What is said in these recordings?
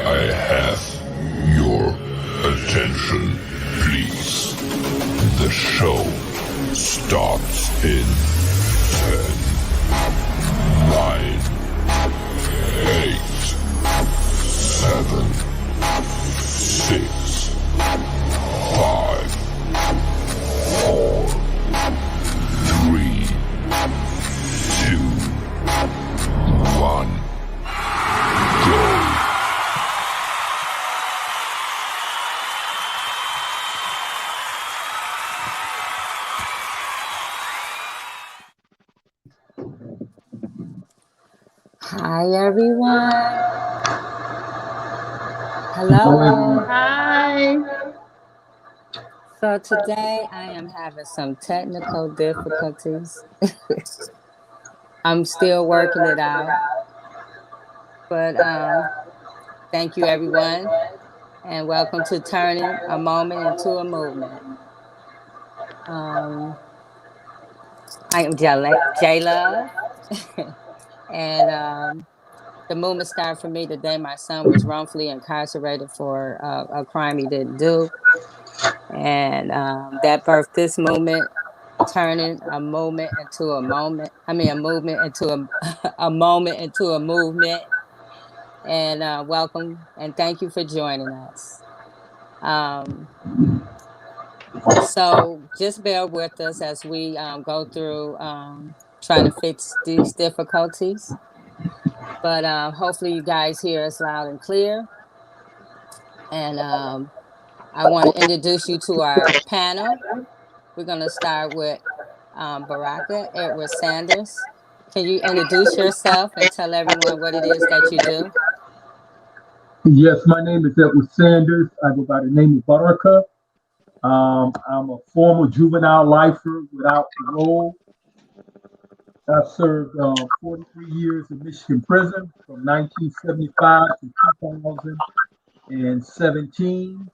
I have your attention, please. The show starts in 10, 9, 8, 7, 6, 5, 4, 3, 2, 1, go. Hi, everyone. Hello. Hi. So today I am having some technical difficulties. I'm still working it out. But thank you, everyone. And welcome to Turning a Moment into a Movement. I am J-Love. And the movement started for me the day my son was wrongfully incarcerated for a crime he didn't do. And that birthed this movement, turning a moment into a moment. I mean, a movement into a moment into a movement. And welcome and thank you for joining us. So just bear with us as we go through trying to fix these difficulties. But hopefully you guys hear us loud and clear. And I want to introduce you to our panel. We're going to start with Barakah, Edward Sanders. Can you introduce yourself and tell everyone what it is that you do? Yes, my name is Edward Sanders. I go by the name of Barakah. I'm a former juvenile lifer without parole. I served 43 years in Michigan prison from 1975 to 2017.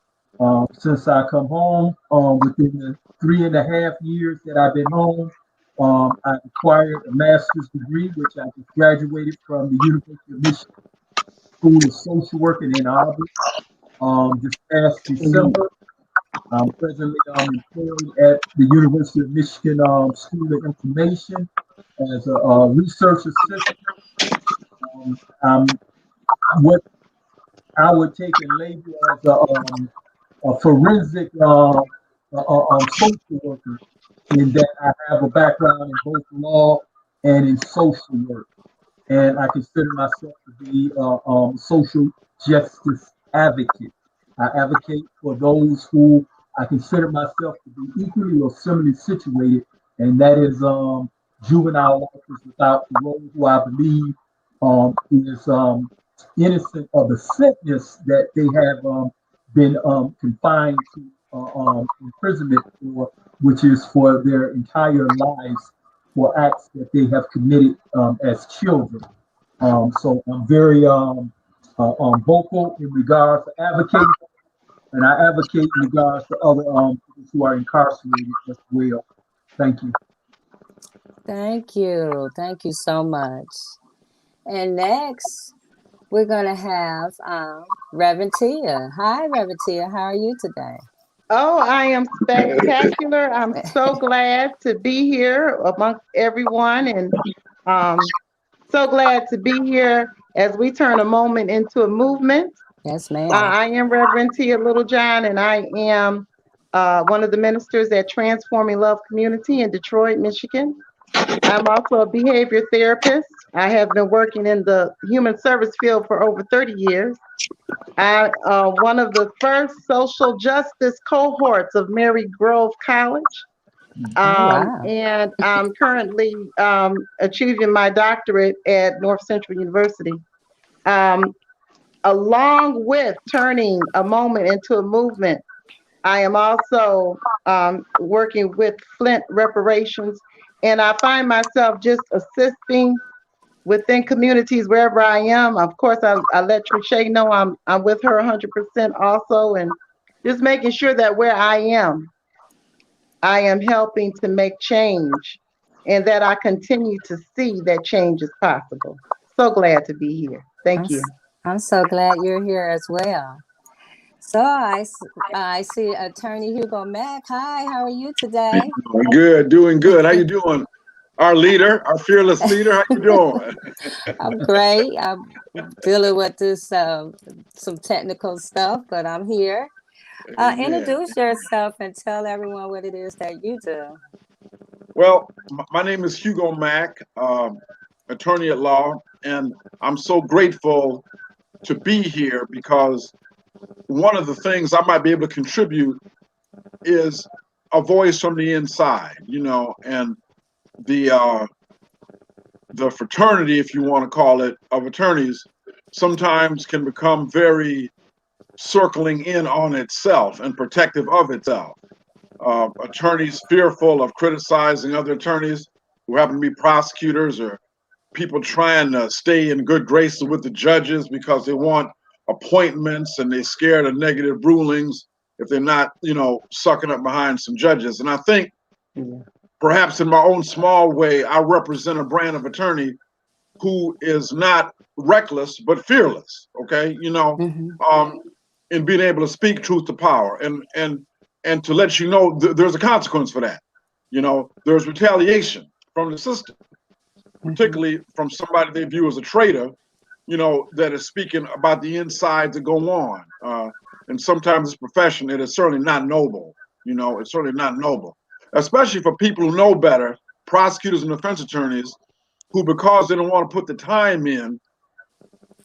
Since I come home, within the 3.5 years that I've been home, I acquired a master's degree, which I just graduated from the University of Michigan School of Social Work in Ann Arbor this past December. I'm presently employed at the University of Michigan School of Information as a research assistant. I'm what I would take and label as a forensic social worker, in that I have a background in both law and in social work. And I consider myself to be a social justice advocate. I advocate for those who I consider myself to be equally or similarly situated, and that is juvenile officers without parole, who I believe is innocent of the sentence that they have been confined to imprisonment for, which is for their entire lives, for acts that they have committed as children. So I'm very vocal in regards to advocating, and I advocate in regards to other people who are incarcerated as well. Thank you. Thank you. Thank you so much. And next, we're going to have Reverend Tia. Hi, Reverend Tia. How are you today? Oh, I am spectacular. I'm so glad to be here amongst everyone, and so glad to be here as we turn a moment into a movement. Yes, ma'am. I am Reverend Tia Littlejohn, and I am one of the ministers at Transforming Love Community in Detroit, Michigan. I'm also a behavior therapist. I have been working in the human service field for over 30 years. I'm one of the first social justice cohorts of Mary Grove College. Wow. And I'm currently achieving my doctorate at North Central University. Along with turning a moment into a movement, I am also working with Flint Reparations, and I find myself just assisting within communities wherever I am. Of course, I let Trischè know I'm with her 100% also, and just making sure that where I am helping to make change, and that I continue to see that change is possible. So glad to be here. Thank you. I'm so glad you're here as well. So I see Attorney Hugo Mack. Hi, how are you today? Doing good. How you doing? Our leader, our fearless leader, how you doing? I'm great. I'm dealing with this some technical stuff, but I'm here. Amen. Introduce yourself and tell everyone what it is that you do. Well, my name is Hugo Mack, attorney at law, and I'm so grateful to be here because one of the things I might be able to contribute is a voice from the inside, and the the fraternity, if you want to call it, of attorneys sometimes can become very circling in on itself and protective of itself. Attorneys fearful of criticizing other attorneys who happen to be prosecutors, or people trying to stay in good graces with the judges because they want appointments and they're scared of negative rulings if they're not, sucking up behind some judges. And I think perhaps in my own small way, I represent a brand of attorney who is not reckless but fearless. Okay, in being able to speak truth to power, and to let you know there's a consequence for that. There's retaliation from the system, particularly from somebody they view as a traitor, that is speaking about the insides that go on. And sometimes this profession, it is certainly not noble. It's certainly not noble, especially for people who know better, prosecutors and defense attorneys, who, because they don't want to put the time in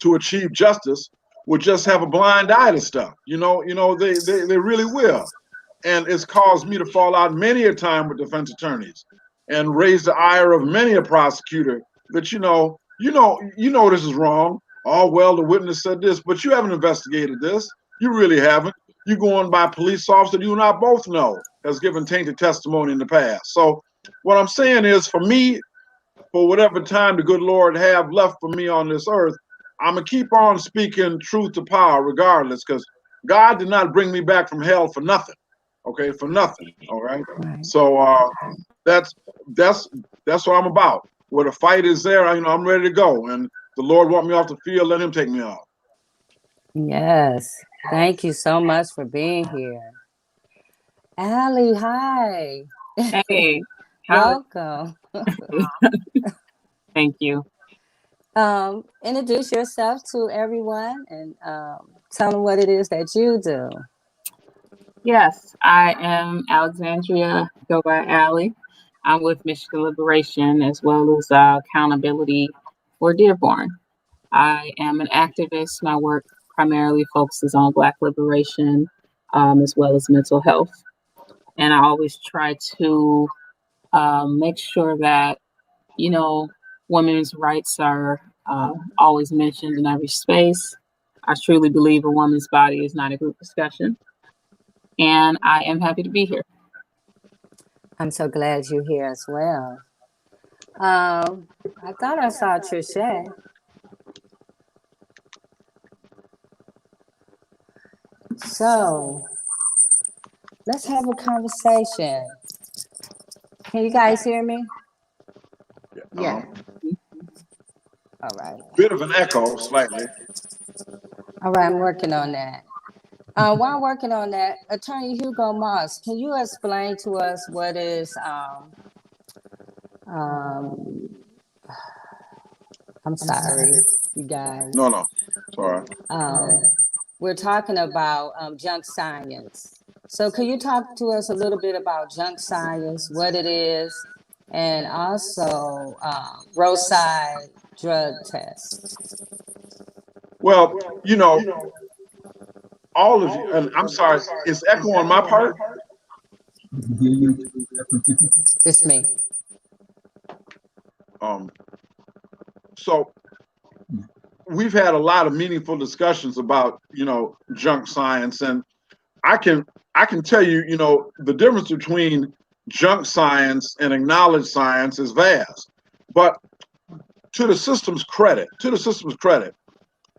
to achieve justice, would just have a blind eye to stuff. They really will. And it's caused me to fall out many a time with defense attorneys and raise the ire of many a prosecutor that, this is wrong. Oh, well, the witness said this, but you haven't investigated this. You really haven't. You go on by a police officer that you and I both know has given tainted testimony in the past. So what I'm saying is, for me, for whatever time the good Lord have left for me on this earth, I'm going to keep on speaking truth to power regardless, because God did not bring me back from hell for nothing. Okay, for nothing. All right. So that's what I'm about. Where the fight is there, I'm ready to go. And the Lord want me off the field, let him take me off. Yes. Thank you so much for being here. Allie, hi. Hey, welcome. Thank you. Introduce yourself to everyone and tell them what it is that you do. Yes, I am Alexandria, go by Allie. I'm with Michigan Liberation as well as accountability for Dearborn. I am an activist. My work primarily focuses on Black liberation as well as mental health. And I always try to make sure that, women's rights are always mentioned in every space. I truly believe a woman's body is not a group discussion. And I am happy to be here. I'm so glad you're here as well. I thought I saw Trischè. So let's have a conversation. Can you guys hear me? Yeah. All right. Bit of an echo, slightly. All right, I'm working on that. While I'm working on that, Attorney Hugo Moss, can you explain to us what is I'm sorry, you guys. No, it's all right. We're talking about junk science. So can you talk to us a little bit about junk science, what it is, and also roadside drug tests? Well, all of you, and I'm sorry, is echo on my part? It's me. So we've had a lot of meaningful discussions about, junk science, and I can tell you, the difference between junk science and acknowledged science is vast. But to the system's credit,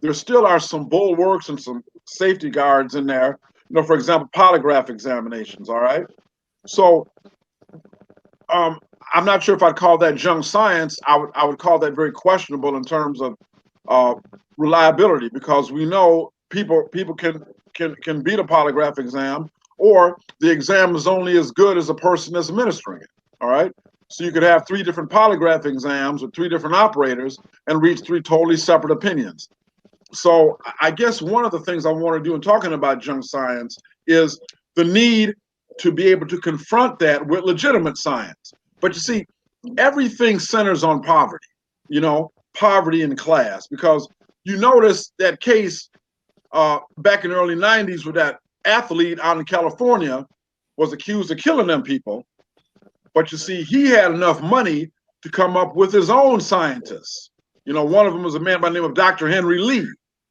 there still are some bulwarks and some safety guards in there. For example, polygraph examinations. All right. So I'm not sure if I'd call that junk science. I would call that very questionable in terms of reliability, because we know people can beat a polygraph exam, or the exam is only as good as the person that's administering it. All right. So you could have 3 different polygraph exams with 3 different operators and reach 3 totally separate opinions. So I guess one of the things I want to do in talking about junk science is the need to be able to confront that with legitimate science. But you see, everything centers on poverty, poverty and class, because you notice that case back in the early 90s with that athlete out in California was accused of killing them people. But you see, he had enough money to come up with his own scientists. One of them was a man by the name of Dr. Henry Lee,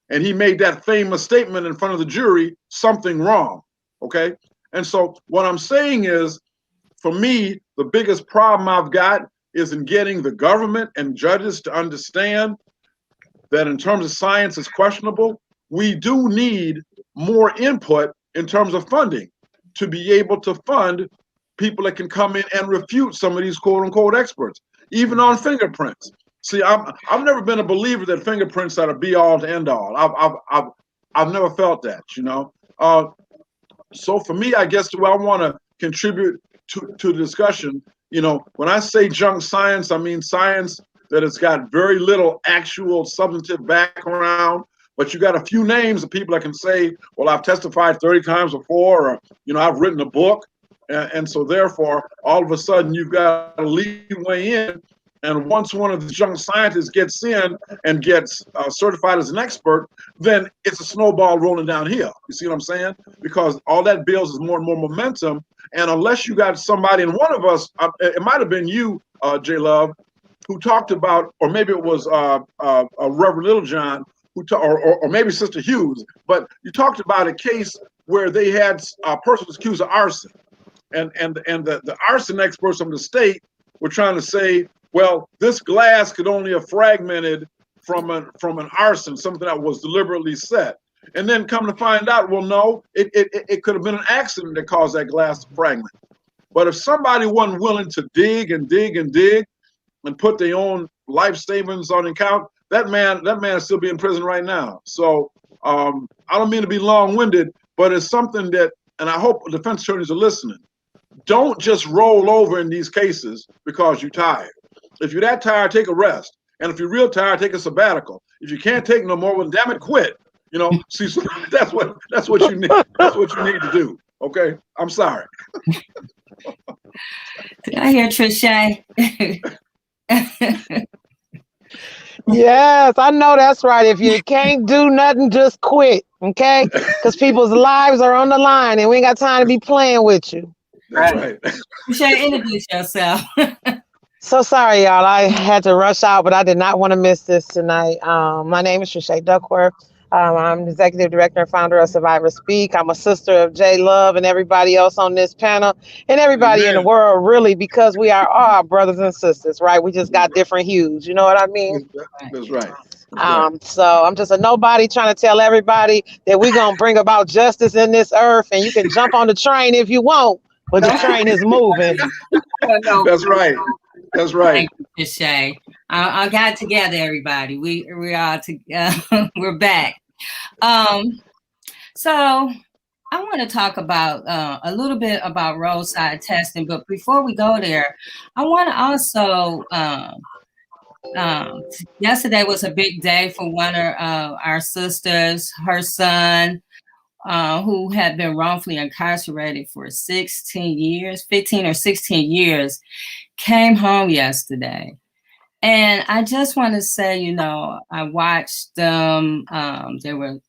and he made that famous statement in front of the jury, something wrong, okay? And so what I'm saying is, for me, the biggest problem I've got is in getting the government and judges to understand that in terms of science is questionable. We do need more input in terms of funding to be able to fund people that can come in and refute some of these quote unquote experts, even on fingerprints. See, I've never been a believer that fingerprints are the be all to end all. I've never felt that, So for me, I guess the way I want to contribute to the discussion, when I say junk science, I mean science that has got very little actual substantive background, but you got a few names of people that can say, well, I've testified 30 times before, or, I've written a book. And so therefore, all of a sudden, you've got a leeway in. And once one of the junk scientists gets in and gets certified as an expert, then it's a snowball rolling downhill. You see what I'm saying? Because all that builds is more and more momentum. And unless you got somebody, and one of us, it might have been you, J. Love, who talked about, or maybe it was Reverend Littlejohn, or maybe Sister Hughes, but you talked about a case where they had a person was accused of arson. And the arson experts from the state were trying to say, well, this glass could only have fragmented from an arson, something that was deliberately set. And then come to find out, well, no, it could have been an accident that caused that glass to fragment. But if somebody wasn't willing to dig and dig and dig and put their own life savings on account, that man is still being in prison right now. So I don't mean to be long-winded, but it's something that, and I hope defense attorneys are listening. Don't just roll over in these cases because you're tired. If you're that tired, take a rest. And if you're real tired, take a sabbatical. If you can't take no more, well, damn it, quit. See, so that's what you need. That's what you need to do. Okay, I'm sorry. Did I hear Trischè? Yes, I know that's right. If you can't do nothing, just quit, okay? Because people's lives are on the line, and we ain't got time to be playing with you. That's right. Trischè, introduce yourself. So sorry, y'all. I had to rush out, but I did not want to miss this tonight. My name is Trischè Duckworth. I'm the executive director and founder of Survivor Speak. I'm a sister of J. Love and everybody else on this panel, and everybody in the world, really, because we are all brothers and sisters, right? We just got different hues. You know what I mean? That's right. So I'm just a nobody trying to tell everybody that we're going to bring about justice in this earth, and you can jump on the train if you want, but the train is moving. That's right. That's right. Thank you, Trischè. I got together, everybody. We are we're back. So I want to talk about a little bit about roadside testing, but before we go there, I want to also yesterday was a big day for one of our sisters. Her son, who had been wrongfully incarcerated for 15 or 16 years, came home yesterday. And I just want to say, I watched them. They were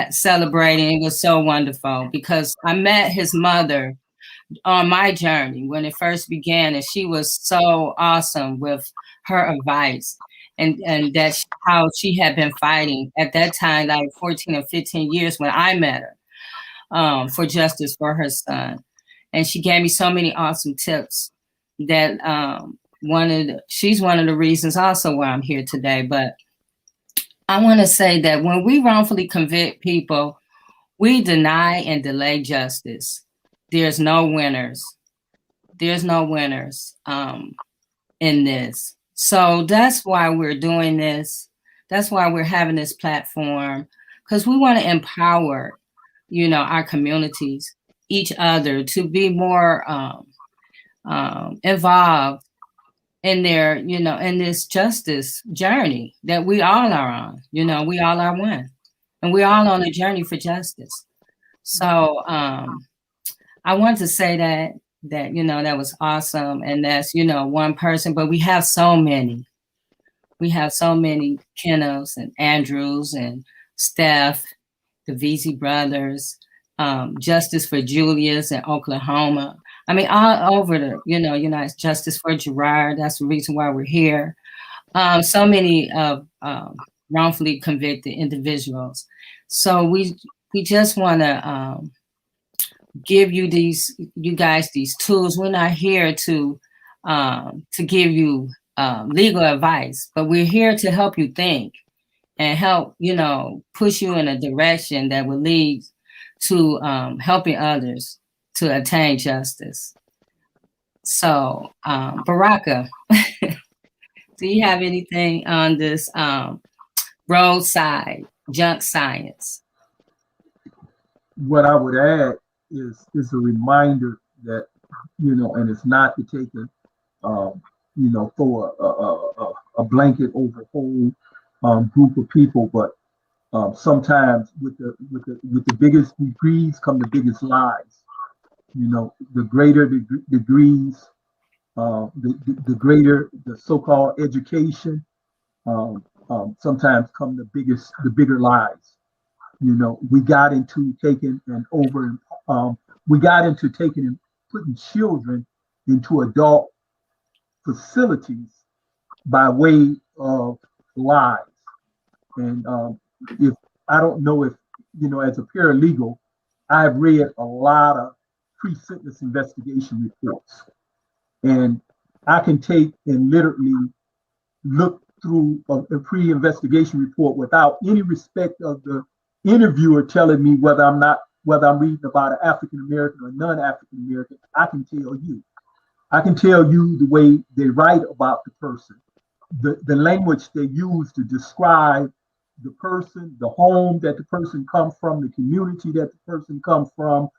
celebrating. It was so wonderful because I met his mother on my journey when it first began, and she was so awesome with her advice and that's how she had been fighting at that time, like 14 or 15 years when I met her, for justice for her son. And she gave me so many awesome tips that she's one of the reasons also why I'm here today. But I want to say that when we wrongfully convict people, we deny and delay justice. There's no winners. There's no winners in this. So that's why we're doing this, That's why we're having this platform, because we want to empower, our communities, each other, to be more involved in their, in this justice journey that we all are on. We all are one, and we're all on a journey for justice. So I want to say that that was awesome, and that's one person, but we have so many. We have so many Kennels and Andrews and Steph, the VZ brothers, Justice for Julius in Oklahoma. I mean, all over the, United Justice for Gerard. That's the reason why we're here. So many of wrongfully convicted individuals. So we just want to give you guys these tools. We're not here to give you legal advice, but we're here to help you think and help, push you in a direction that will lead to helping others to attain justice. So, Barakah, do you have anything on this roadside junk science? What I would add is a reminder that, and it's not to take it, throw a blanket over a whole group of people, but sometimes with the biggest degrees come the biggest lies. The greater the degrees, the greater the so-called education, sometimes come the bigger lies. We got into taking and putting children into adult facilities by way of lies. And if I don't know if, as a paralegal, I've read a lot of pre-sentence investigation reports. And I can take and literally look through a pre-investigation report without any respect of the interviewer telling me whether I'm reading about an African American or non-African American. I can tell you the way they write about the person, the language they use to describe the person, the home that the person comes from, the community that the person comes from,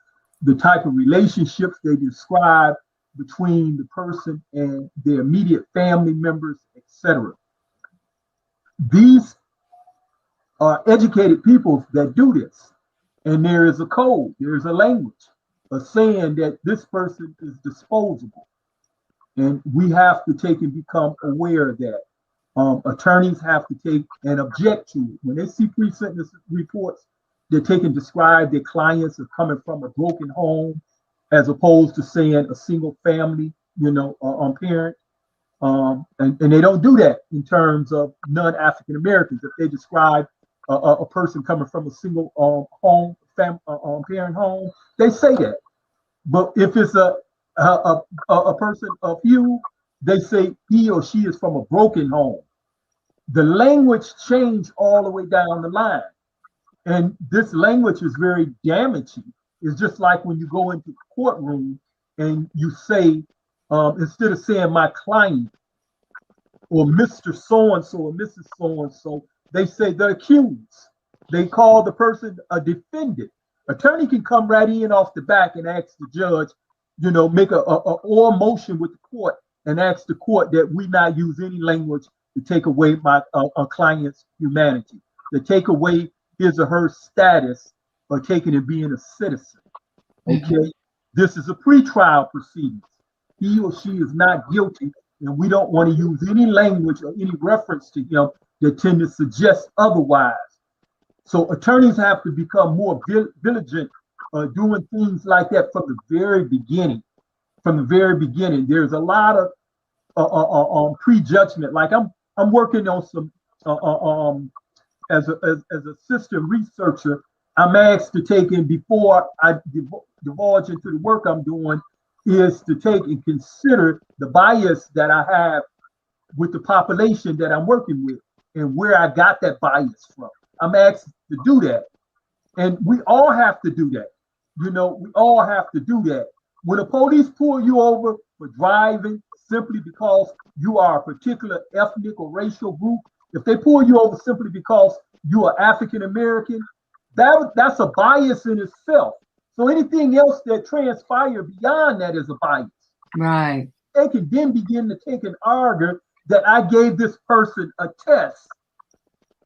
the type of relationships they describe between the person and their immediate family members, etc. These are educated people that do this. And there is a code, there is a language, a saying that this person is disposable. And we have to take and become aware of that. Attorneys have to take and object to it. When they see pre-sentence reports, they take and describe their clients as coming from a broken home, as opposed to saying a single family, parent. And they don't do that in terms of non-African Americans. If they describe a person coming from a single parent home, they say that. But if it's a person of hue, they say he or she is from a broken home. The language changed all the way down the line. And this language is very damaging. It's just like when you go into the courtroom and you say, instead of saying my client or Mr. So-and-so or Mrs. So-and-so, they say the accused. They call the person a defendant. Attorney can come right in off the back and ask the judge, make a oral motion with the court and ask the court that we not use any language to take away my client's humanity, to take away his or her status or taking and being a citizen. Okay, this is a pretrial proceedings. He or she is not guilty, and we don't want to use any language or any reference to him that tend to suggest otherwise. So attorneys have to become more diligent doing things like that from the very beginning. From the very beginning, there's a lot of prejudgment. Like I'm working on some as a system researcher. I'm asked to take in, before I divulge into the work I'm doing, is to take and consider the bias that I have with the population that I'm working with and where I got that bias from. I'm asked to do that. And we all have to do that. We all have to do that. When the police pull you over for driving simply because you are a particular ethnic or racial group, If they pull you over simply because you are African American, that's a bias in itself. So anything else that transpires beyond that is a bias. Right. They can then begin to take an argument that I gave this person a test.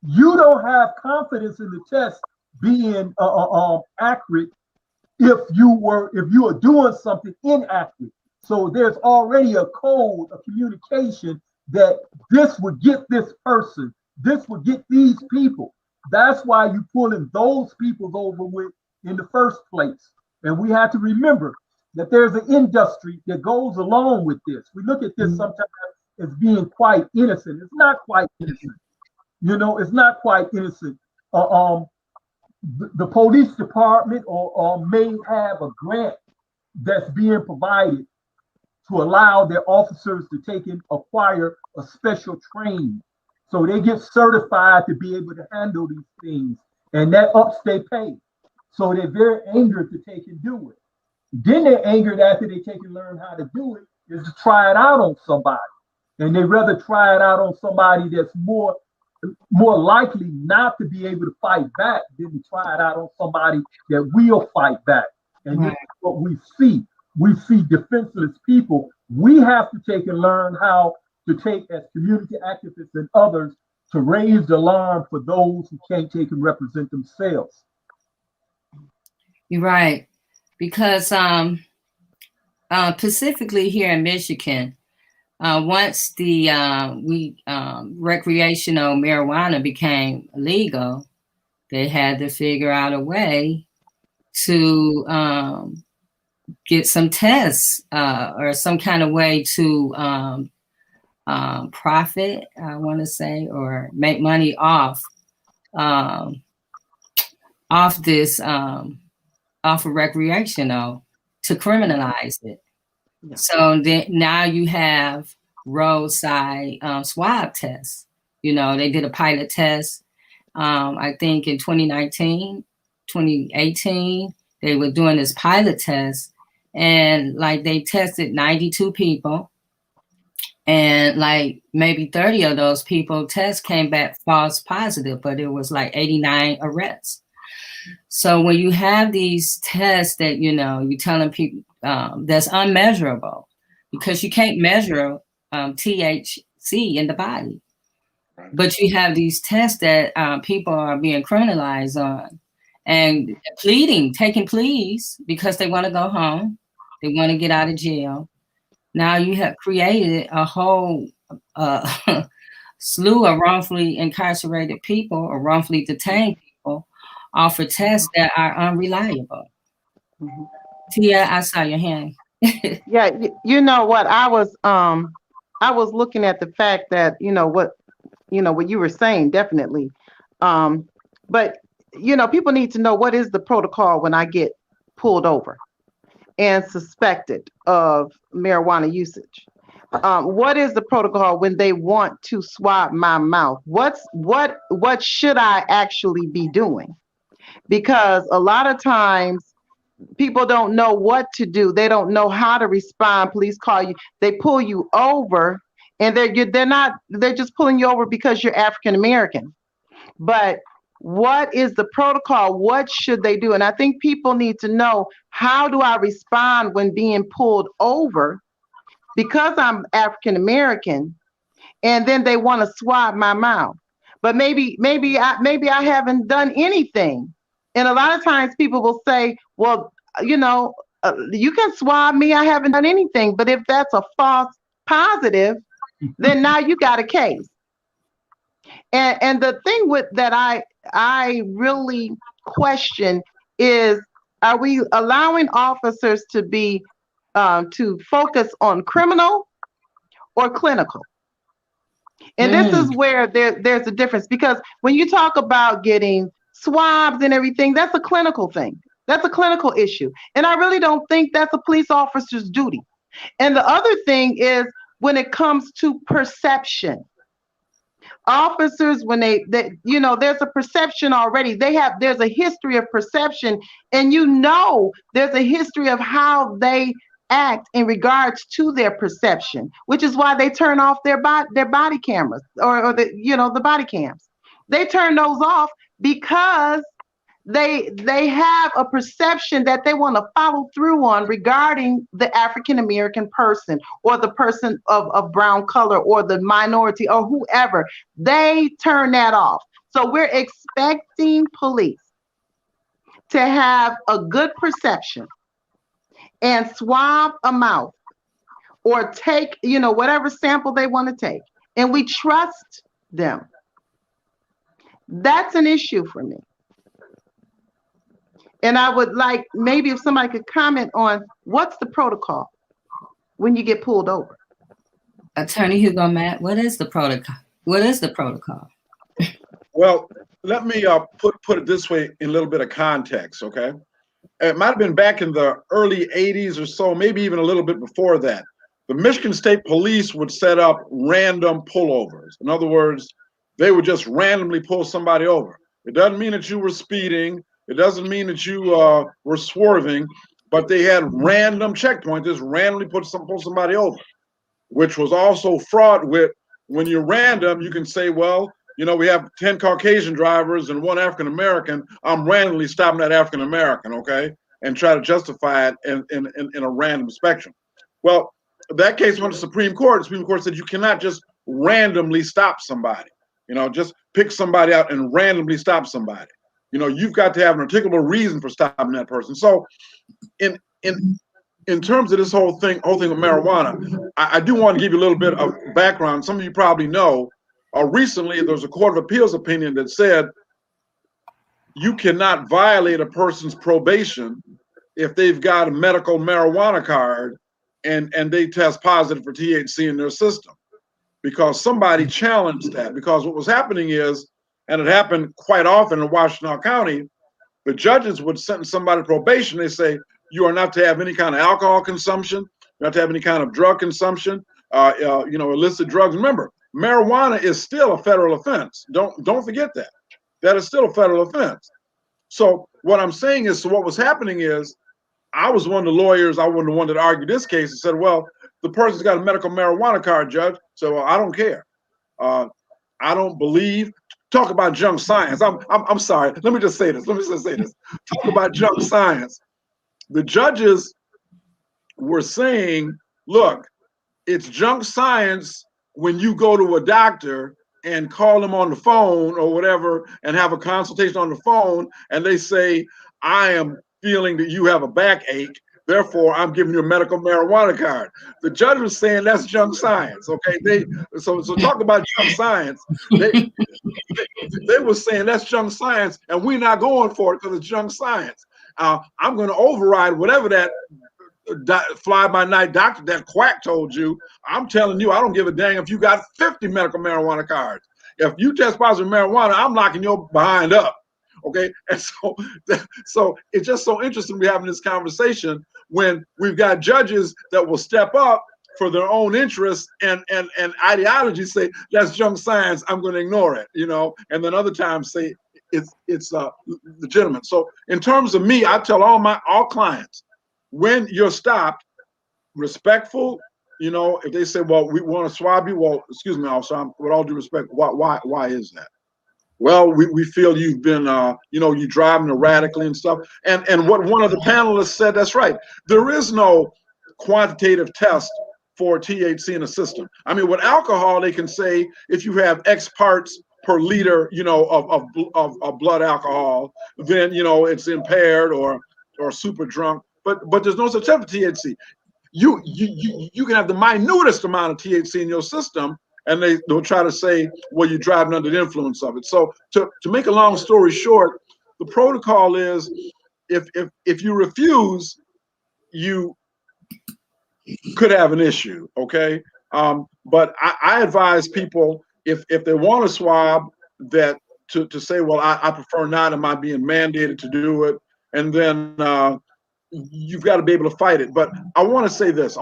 You don't have confidence in the test being accurate if you are doing something inaccurate. So there's already a code of communication that this would get this person, this would get these people. That's why you're pulling those people over with in the first place. And we have to remember that there's an industry that goes along with this. We look at this sometimes as being quite innocent. It's not quite innocent. You know, it's not quite innocent. The police department or may have a grant that's being provided to allow their officers to take and acquire a special training. So they get certified to be able to handle these things, and that ups their pay. So they're very angered to take and do it. Then they're angered after they take and learn how to do it is to try it out on somebody. And they rather try it out on somebody that's more likely not to be able to fight back than to try it out on somebody that will fight back. And this is what we see. We see defenseless people. We have to take and learn how to take, as community activists and others, to raise the alarm for those who can't take and represent themselves. You're right. Because specifically here in Michigan, once the recreational marijuana became illegal, they had to figure out a way to get some tests or some kind of way to profit, I want to say, or make money off this off of recreational to criminalize it. Yeah. So then now you have roadside swab tests. You know, they did a pilot test, I think in 2019, 2018, they were doing this pilot test, and like they tested 92 people, and like maybe 30 of those people tests came back false positive, but it was like 89 arrests. So when you have these tests that, you know, you're telling people that's unmeasurable, because you can't measure THC in the body, but you have these tests that people are being criminalized on and taking pleas because they want to go home, they want to get out of jail. Now you have created a whole slew of wrongfully incarcerated people or wrongfully detained people off of tests that are unreliable. Mm-hmm. Tia, I saw your hand. Yeah, you know what? I was looking at the fact that what you were saying, definitely. But people need to know, what is the protocol when I get pulled over and suspected of marijuana usage? What is the protocol when they want to swab my mouth? What should I actually be doing? Because a lot of times people don't know what to do. They don't know how to respond. Police call you, they pull you over, and they're just pulling you over because you're African American. But what is the protocol? What should they do? And I think people need to know, how do I respond when being pulled over because I'm African American, and then they want to swab my mouth? But maybe I haven't done anything. And a lot of times people will say, well, you can swab me, I haven't done anything. But if that's a false positive, then now you got a case. And the thing with that I really question is, are we allowing officers to be to focus on criminal or clinical? And this is where there's a difference, because when you talk about getting swabs and everything, that's a clinical thing. That's a clinical issue. And I really don't think that's a police officer's duty. And the other thing is, when it comes to perception, officers, when they there's a perception already. There's a history of perception, and there's a history of how they act in regards to their perception, which is why they turn off their body cameras or the body cams. They turn those off because they have a perception that they want to follow through on regarding the African American person or the person of brown color or the minority or whoever. They turn that off. So we're expecting police to have a good perception and swab a mouth or take, whatever sample they want to take. And we trust them. That's an issue for me. And I would like maybe if somebody could comment on what's the protocol when you get pulled over. Attorney Hugo Mack, what is the protocol? What is the protocol? Well, let me put it this way in a little bit of context, okay? It might have been back in the early 80s or so, maybe even a little bit before that. The Michigan State Police would set up random pullovers. In other words, they would just randomly pull somebody over. It doesn't mean that you were speeding. It doesn't mean that you were swerving, but they had random checkpoints, just randomly pull somebody over, which was also fraught with, when you're random, you can say, well, we have 10 Caucasian drivers and 1 African American. I'm randomly stopping that African American, okay, and try to justify it in a random spectrum. Well, that case went to the Supreme Court. The Supreme Court said you cannot just randomly stop somebody, just pick somebody out and randomly stop somebody. You've got to have an articulable reason for stopping that person. So in terms of this whole thing with marijuana, I do want to give you a little bit of background. Some of you probably know, recently there was a Court of Appeals opinion that said you cannot violate a person's probation if they've got a medical marijuana card and they test positive for THC in their system, because somebody challenged that. Because what was happening is, and it happened quite often in Washtenaw County, the judges would sentence somebody to probation. They say, you are not to have any kind of alcohol consumption, not to have any kind of drug consumption, illicit drugs. Remember, marijuana is still a federal offense. Don't forget that. That is still a federal offense. So what I'm saying is, so what was happening is, I was one of the lawyers, I wasn't the one that argued this case, and said, well, the person's got a medical marijuana card, judge. So I don't care. I don't believe. Talk about junk science. I'm sorry. Let me just say this. Talk about junk science. The judges were saying, look, it's junk science when you go to a doctor and call them on the phone or whatever and have a consultation on the phone, and they say, I am feeling that you have a backache, therefore I'm giving you a medical marijuana card. The judge was saying that's junk science, okay? So talk about junk science. They were saying that's junk science, and we're not going for it because it's junk science. I'm going to override whatever that fly-by-night doctor, that quack, told you. I'm telling you, I don't give a dang if you got 50 medical marijuana cards. If you test positive marijuana, I'm locking your behind up. Okay, and so it's just so interesting we're having this conversation when we've got judges that will step up for their own interests and ideology, say that's junk science, I'm going to ignore it, and then other times say it's legitimate. So in terms of me, I tell all clients, when you're stopped, respectful. If they say, well, we want to swab you, well, excuse me, officer, with all due respect, why is that? Well, we feel you've been, you're driving erratically and stuff. And what one of the panelists said, that's right. There is no quantitative test for THC in the system. I mean, with alcohol, they can say if you have X parts per liter, of blood alcohol, then, it's impaired or super drunk. But there's no such thing for THC. You can have the minutest amount of THC in your system, and they'll try to say, well, you're driving under the influence of it. So to make a long story short, the protocol is if you refuse, you could have an issue, okay? But I advise people, if they want to swab, that to say, well, I prefer not, am I being mandated to do it? And then you've got to be able to fight it. But I want to say this.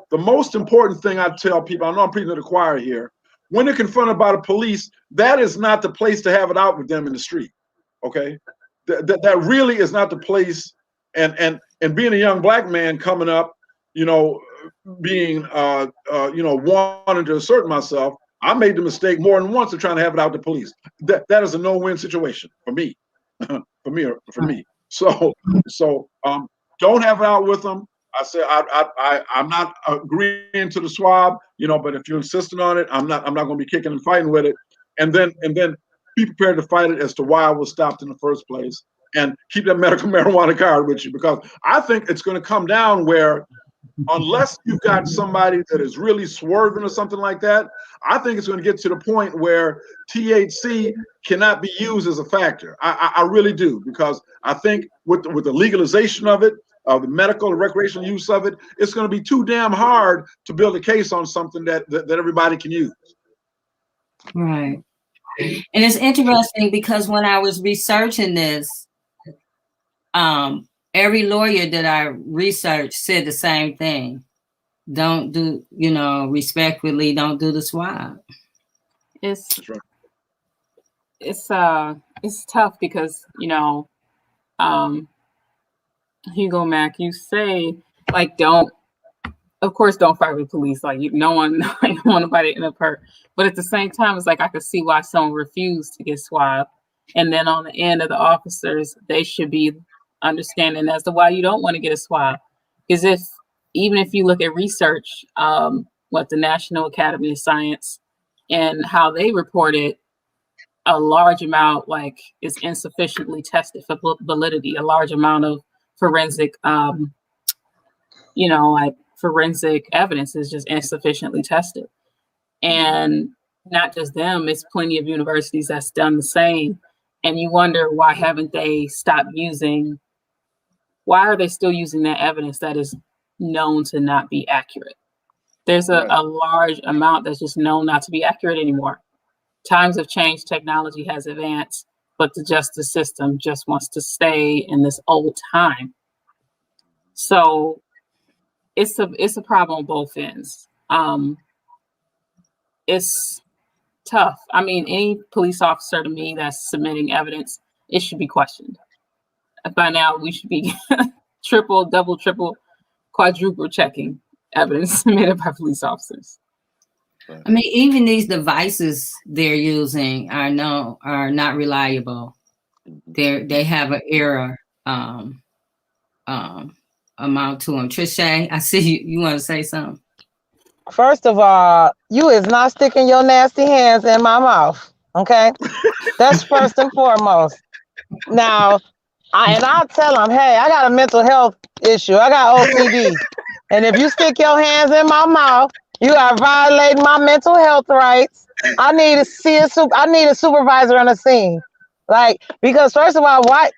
The most important thing I tell people, I know I'm preaching to the choir here, when they're confronted by the police, that is not the place to have it out with them in the street, okay? That really is not the place. And being a young black man coming up, being, wanting to assert myself, I made the mistake more than once of trying to have it out to police. That is a no-win situation for me, for me. So don't have it out with them. I said I'm not agreeing to the swab, but if you're insisting on it, I'm not going to be kicking and fighting with it. And then be prepared to fight it as to why I was stopped in the first place, and keep that medical marijuana card with you, because I think it's going to come down where, unless you've got somebody that is really swerving or something like that, I think it's going to get to the point where THC cannot be used as a factor. I really do, because I think with the legalization of it, the medical and recreational use of it, it's going to be too damn hard to build a case on something that everybody can use. Right. And it's interesting because when I was researching this, every lawyer that I researched said the same thing. Don't do, respectfully, don't do the swab. It's tough because, Hugo, Mack, you say, like, don't fight with police. Like, no one want nobody in a perk. But at the same time, it's like, I could see why someone refused to get swabbed. And then on the end of the officers, they should be understanding as to why you don't want to get a swab. Because even if you look at research, what the National Academy of Science and how they reported, a large amount is insufficiently tested for validity. A large amount of forensic, forensic evidence is just insufficiently tested. And not just them, it's plenty of universities that's done the same. And you wonder, why haven't they stopped using, why are they still using that evidence that is known to not be accurate? There's a large amount that's just known not to be accurate anymore. Times have changed, technology has advanced, but the justice system just wants to stay in this old time. So it's a problem on both ends. It's tough. I mean, any police officer to me that's submitting evidence, it should be questioned. By now, we should be triple, double, triple, quadruple checking evidence submitted by police officers. I mean, even these devices they're using are not reliable. They have an error amount to them. Trischè, I see you want to say something. First of all, you is not sticking your nasty hands in my mouth. Okay, that's first and foremost. Now, I'll tell them, hey, I got a mental health issue. I got OCD, and if you stick your hands in my mouth, you are violating my mental health rights. I need to see I need a supervisor on the scene. Because first of all, I'm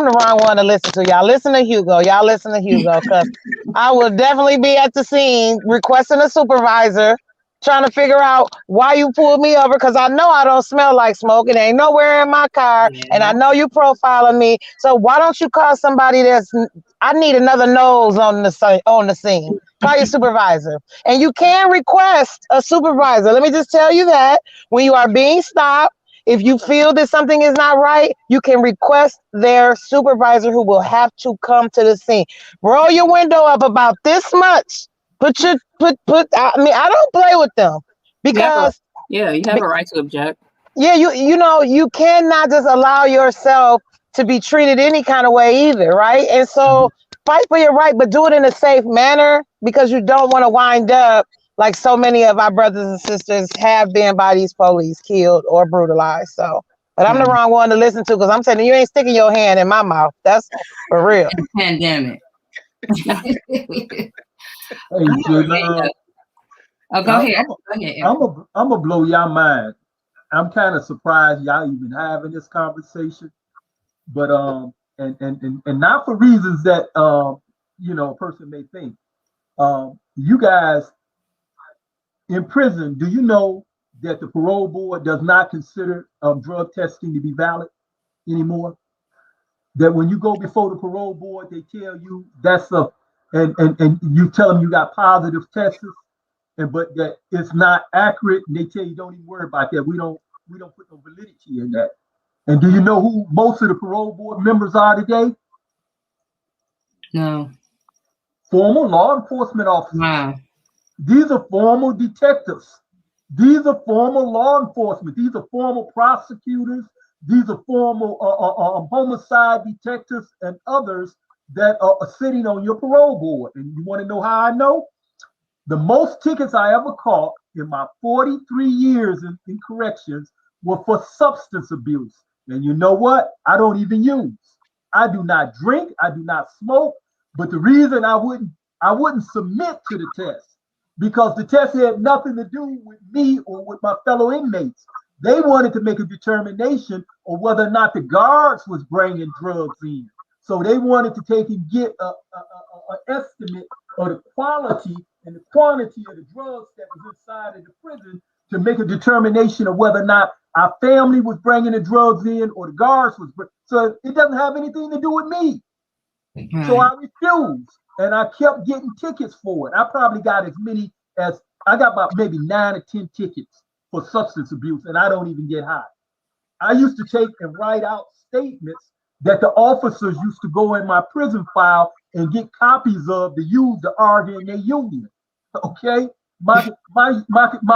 the wrong one to listen to. Y'all listen to Hugo. Y'all listen to Hugo, because I will definitely be at the scene requesting a supervisor, trying to figure out why you pulled me over, because I know I don't smell like smoke. It ain't nowhere in my car, and I know you profiling me. So why don't you call somebody I need another nose on the scene. Call your supervisor. And you can request a supervisor. Let me just tell you that when you are being stopped, if you feel that something is not right, you can request their supervisor, who will have to come to the scene. Roll your window up about this much. I don't play with them, because you have a right to object. Yeah, you cannot just allow yourself to be treated any kind of way either, right? And so fight for your right, but do it in a safe manner, because you don't want to wind up like so many of our brothers and sisters have been by these police, killed or brutalized. So, but I'm the wrong one to listen to, because I'm telling you, ain't sticking your hand in my mouth. That's for real. Pandemic. Hey, Oh, go ahead. I'm gonna blow your mind. I'm kind of surprised y'all even having this conversation, but and not for reasons that a person may think. You guys in prison, do you know that the parole board does not consider drug testing to be valid anymore? That when you go before the parole board, they tell you and you tell them you got positive tests, but that it's not accurate, and they tell you don't even worry about that. We don't put no validity in that. And do you know who most of the parole board members are today? No. former law enforcement officers. Wow. These are former detectives. These are former law enforcement. These are former prosecutors. These are former homicide detectives and others that are sitting on your parole board. And you want to know how I know? The most tickets I ever caught in my 43 years in corrections were for substance abuse. And you know what? I don't even use. I do not drink. I do not smoke. But the reason I wouldn't submit to the test, because the test had nothing to do with me or with my fellow inmates. They wanted to make a determination on whether or not the guards was bringing drugs in. So they wanted to take and get an estimate of the quality and the quantity of the drugs that was inside of the prison to make a determination of whether or not our family was bringing the drugs in or the guards was bringing. So it doesn't have anything to do with me. Right. So I refused, and I kept getting tickets for it. I probably got as many as, I got about maybe 9 or 10 tickets for substance abuse, and I don't even get high. I used to take and write out statements that the officers used to go in my prison file and get copies of to use to argue in their union. Okay, my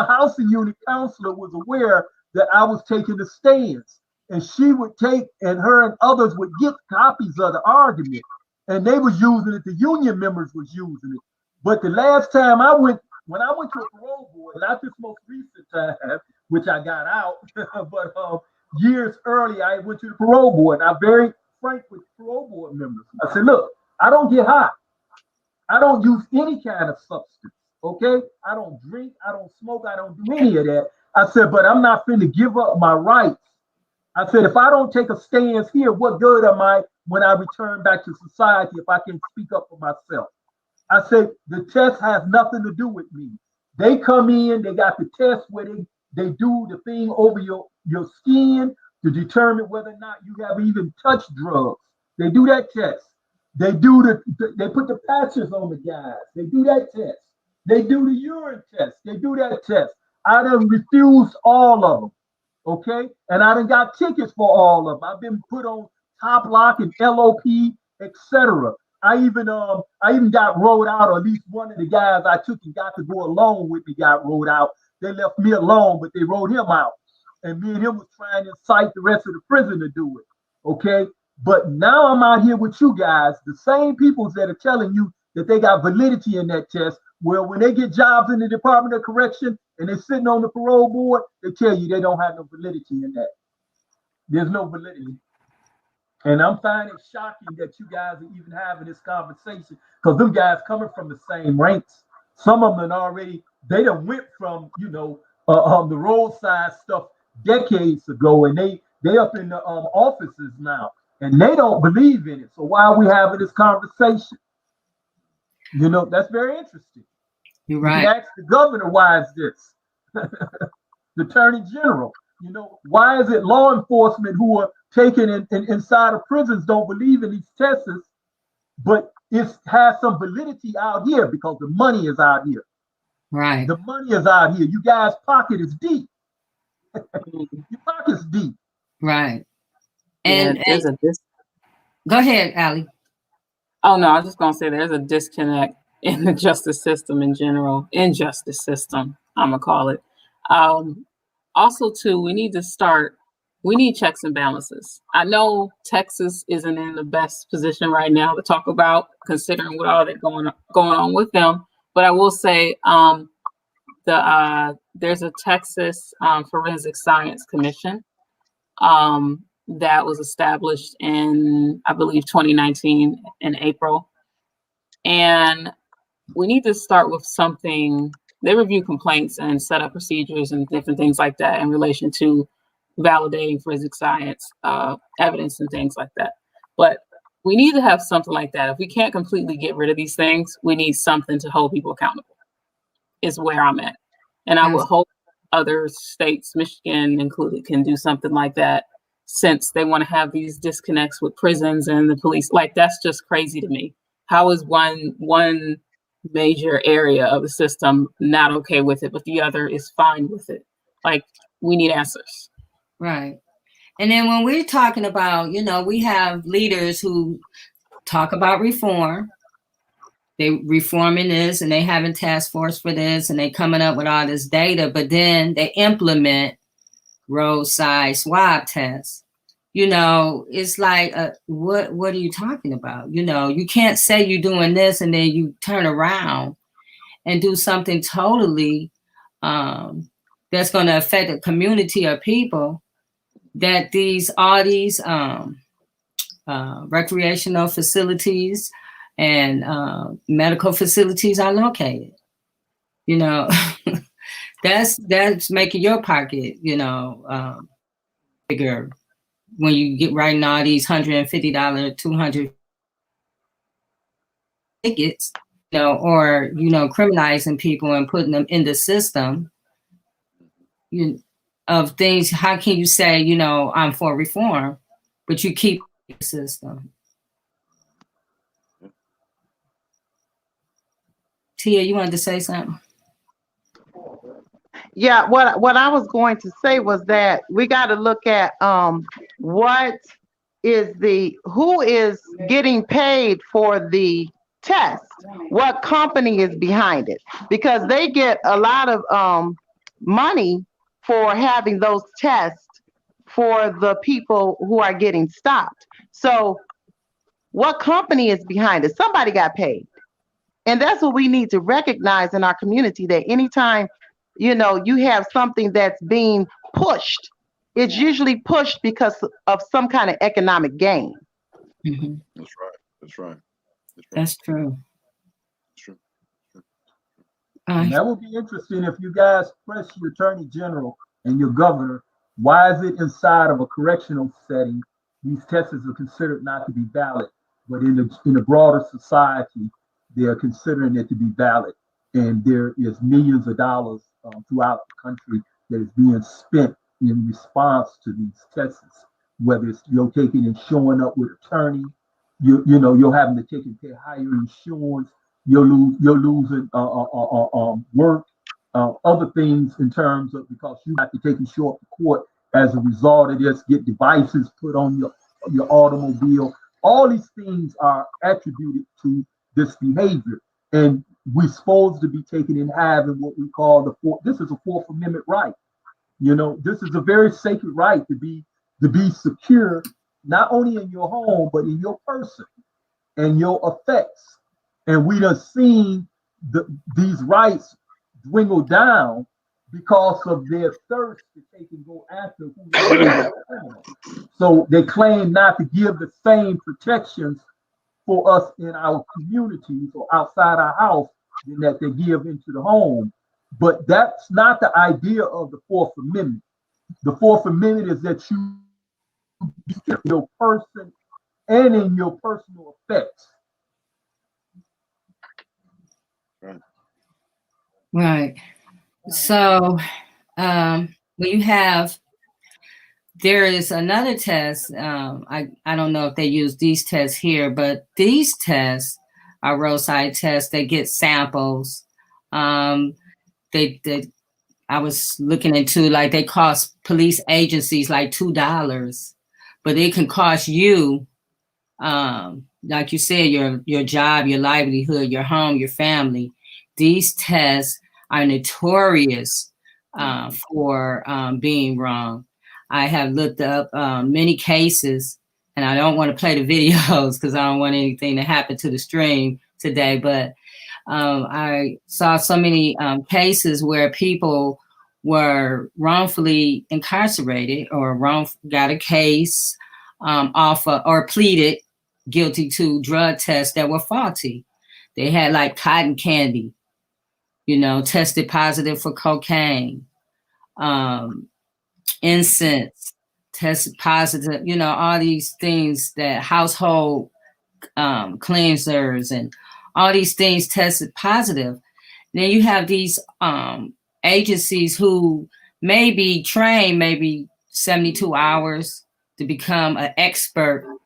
housing unit counselor was aware that I was taking the stands, and she would take, and her and others would get copies of the argument, and they was using it. The union members was using it. But the last time when I went to a parole board, not this most recent time, which I got out, but years earlier, I went to the parole board. And I'm very frank with parole board members. I said, look, I don't get high. I don't use any kind of substance, okay? I don't drink, I don't smoke, I don't do any of that. I said, but I'm not finna give up my rights. I said, if I don't take a stance here, what good am I when I return back to society if I can speak up for myself? I said, the test has nothing to do with me. They come in, they got the test where they do the thing over your skin to determine whether or not you have even touched drugs. They do that test. They put the patches on the guys. They do that test. They do the urine test. They do that test. I done refused all of them, okay? And I done got tickets for all of them. I've been put on top lock and LOP, etc. I even got rolled out, or at least one of the guys I took and got to go along with me got rolled out. They left me alone, but they rolled him out. And me and him was trying to incite the rest of the prison to do it, okay? But now I'm out here with you guys, the same people that are telling you that they got validity in that test. Well, when they get jobs in the Department of Correction and they're sitting on the parole board, they tell you they don't have no validity in that. There's no validity. And I'm finding it shocking that you guys are even having this conversation, because them guys coming from the same ranks. Some of them already, they done went from, the roadside stuff decades ago, and they up in the offices now, and they don't believe in it. So why are we having this conversation? That's very interesting. You're right. You can ask the governor, why is this? The attorney general, why is it law enforcement who are taken inside of prisons don't believe in these tests, but it has some validity out here because the money is out here. Right. The money is out here. You guys' pocket is deep. Your pocket's deep. Right. And there's go ahead, Allie. Oh no, I was just gonna say there's a disconnect in the justice system in general, injustice system, I'm gonna call it. Also too, we need checks and balances. I know Texas isn't in the best position right now to talk about, considering what all that going on with them. But I will say there's a Texas Forensic Science Commission that was established in, I believe, 2019 in April. And we need to start with something. They review complaints and set up procedures and different things like that in relation to validating forensic science evidence and things like that. But we need to have something like that. If we can't completely get rid of these things, we need something to hold people accountable, is where I'm at. And I would hope other states, Michigan included, can do something like that, since they want to have these disconnects with prisons and the police. Like, that's just crazy to me. How is one major area of the system not okay with it, but the other is fine with it? Like, we need answers. Right. And then when we're talking about, we have leaders who talk about reform, they reforming this and they having task force for this and they coming up with all this data, but then they implement roadside swab tests. You know, it's like, what are you talking about? You know, you can't say you're doing this and then you turn around and do something totally that's going to affect a community of people that all these recreational facilities and medical facilities are located. You know, that's making your pocket, you know, bigger when you get writing all these $150, 200 tickets, you know, or, you know, criminalizing people and putting them in the system of things. How can you say, you know, I'm for reform, but you keep the system? Tia, you wanted to say something? Yeah, what I was going to say was that we got to look at who is getting paid for the test, what company is behind it, because they get a lot of money for having those tests for the people who are getting stopped. So what company is behind it? Somebody got paid. And that's what we need to recognize in our community, that anytime, you know, you have something that's being pushed, it's usually pushed because of some kind of economic gain. Mm-hmm. That's right. That's right. That's true. That's true. And that would be interesting if you guys press your attorney general and your governor. Why is it inside of a correctional setting these tests are considered not to be valid, but in the broader society they are considering it to be valid? And there is millions of dollars throughout the country that is being spent in response to these tests. Whether it's you're taking and showing up with attorney, you know you're having to take and pay higher insurance. You're losing work, other things in terms of, because you have to take and show up to court as a result of this, get devices put on your automobile. All these things are attributed to this behavior, and we're supposed to be taking and having what we call this is a Fourth Amendment right. You know, this is a very sacred right to be secure, not only in your home but in your person and your effects. And we done seen these rights dwindle down because of their thirst to take and go after who they are. So they claim not to give the same protections for us in our communities or outside our house than that they give into the home. But that's not the idea of the Fourth Amendment. The Fourth Amendment is that you be your person and in your personal effects. Right. So when you have, there is another test. I don't know if they use these tests here, but these tests are roadside tests. They get samples. They I was looking into, like, they cost police agencies like $2, but it can cost you, like you said, your job, your livelihood, your home, your family. These tests are notorious for being wrong. I have looked up many cases, and I don't want to play the videos because I don't want anything to happen to the stream today, but I saw so many cases where people were wrongfully incarcerated or got a case or pleaded guilty to drug tests that were faulty. They had like cotton candy, you know, tested positive for cocaine, incense tested positive, you know, all these things, that household cleansers and all these things tested positive. Then you have these agencies who may be trained maybe 72 hours to become an expert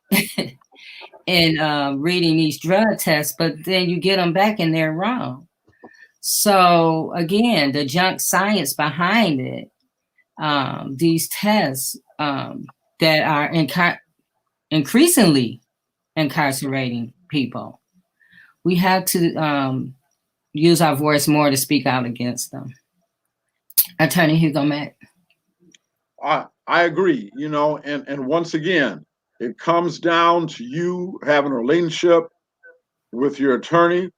in reading these drug tests, but then you get them back and they're wrong. So again, the junk science behind it, these tests that are increasingly incarcerating people. we have to use our voice more to speak out against them. Attorney Hugo Mack. I agree, you know, and once again, it comes down to you having a relationship with your attorney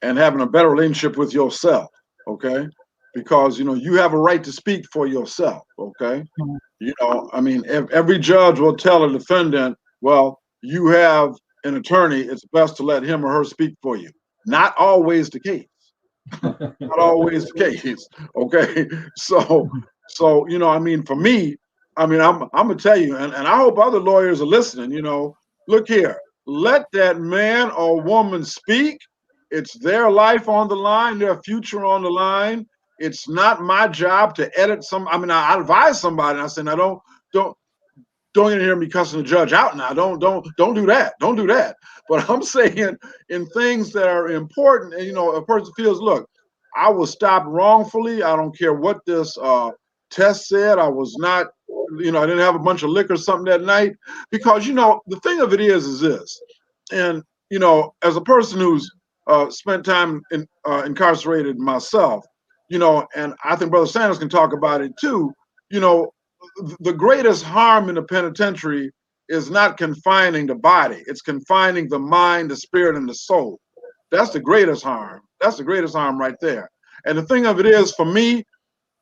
and having a better relationship with yourself, okay? Because, you know, you have a right to speak for yourself, okay? You know, I mean, if every judge will tell a defendant, well, you have an attorney, it's best to let him or her speak for you. Not always the case. Not always the case, okay? So, you know, I mean, for me, I mean, I'm gonna tell you, and I hope other lawyers are listening, you know, look here, let that man or woman speak. It's their life on the line, their future on the line. It's not my job to edit I mean, I advise somebody, and I say, now don't even hear me cussing the judge out now. Don't do that. Don't do that. But I'm saying in things that are important, and you know, a person feels, look, I was stopped wrongfully. I don't care what this test said. I was not, you know, I didn't have a bunch of liquor or something that night. Because, you know, the thing of it is this, and you know, as a person who's spent time incarcerated myself, you know, and I think Brother Sanders can talk about it too, you know, the greatest harm in the penitentiary is not confining the body. It's confining the mind, the spirit, and the soul. That's the greatest harm. That's the greatest harm right there. And the thing of it is, for me,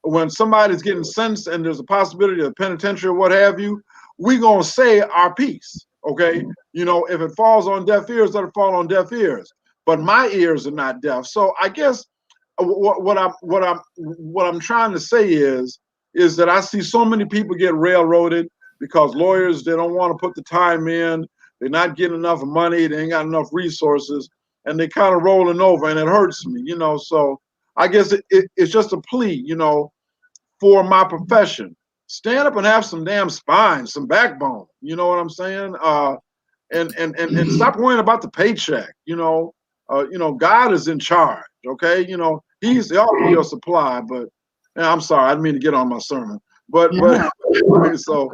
when somebody's getting sentenced and there's a possibility of penitentiary or what have you, we gonna say our piece, okay? You know, if it falls on deaf ears, let it fall on deaf ears. But my ears are not deaf. So I guess what I'm trying to say is that I see so many people get railroaded because lawyers, they don't want to put the time in, they're not getting enough money, they ain't got enough resources, and they kind of rolling over, and it hurts me, you know. So I guess it's just a plea, you know, for my profession. Stand up and have some damn spine, some backbone, you know what I'm saying? And stop worrying about the paycheck, you know. God is in charge, okay? You know, he's the author of your supply, but I'm sorry, I didn't mean to get on my sermon. But so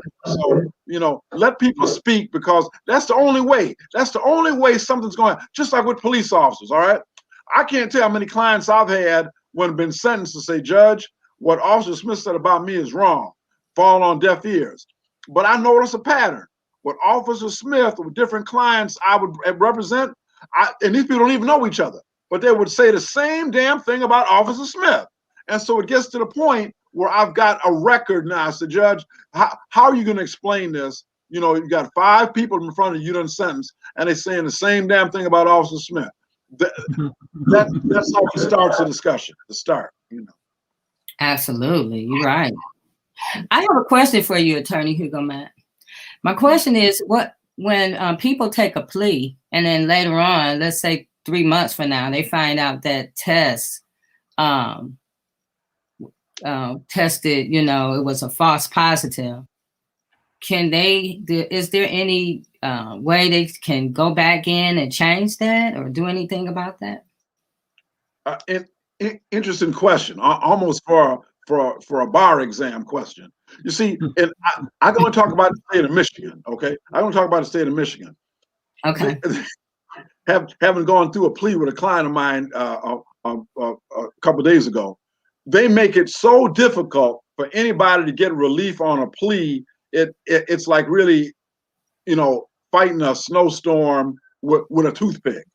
you know, let people speak, because that's the only way. That's the only way something's going. Just like with police officers, all right? I can't tell how many clients I've had when I've been sentenced to say, Judge, what Officer Smith said about me is wrong. Fall on deaf ears. But I notice a pattern. With Officer Smith, with different clients I would represent, and these people don't even know each other, but they would say the same damn thing about Officer Smith. And so it gets to the point where I've got a record now. I said, Judge, how are you going to explain this? You know, you've got 5 people in front of you done sentenced, and they're saying the same damn thing about Officer Smith. That's how it starts the discussion, the start, you know. Absolutely, you're right. I have a question for you, Attorney Hugo Mack. My question is, when people take a plea and then later on, let's say 3 months from now, they find out that test tested, you know, it was a false positive. Is there any way they can go back in and change that or do anything about that? Interesting question, almost for a bar exam question. You see, and I'm going to talk about the state of Michigan, okay? I'm going to talk about the state of Michigan. Okay. Having gone through a plea with a client of mine a couple of days ago, they make it so difficult for anybody to get relief on a plea. It's like really, you know, fighting a snowstorm with a toothpick.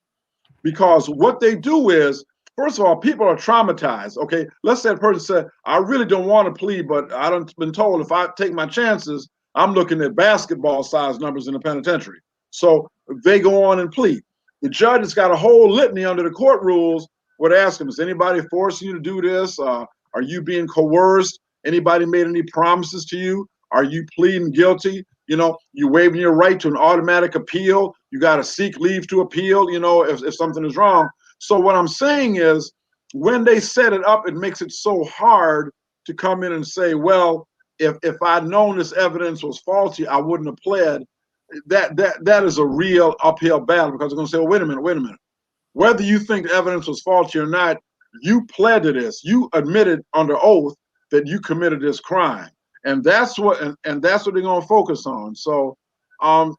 Because what they do is, first of all, people are traumatized, okay? Let's say a person said, I really don't want to plead, but I've been told if I take my chances, I'm looking at basketball size numbers in the penitentiary. So they go on and plead. The judge has got a whole litany under the court rules where they ask them, is anybody forcing you to do this? Are you being coerced? Anybody made any promises to you? Are you pleading guilty? You know, you waiving your right to an automatic appeal. You got to seek leave to appeal, you know, if something is wrong. So what I'm saying is, when they set it up, it makes it so hard to come in and say, well, if I'd known this evidence was faulty, I wouldn't have pled. That is a real uphill battle, because they're going to say, well, wait a minute. Whether you think the evidence was faulty or not, you pled to this. You admitted under oath that you committed this crime. And that's what they're going to focus on. So I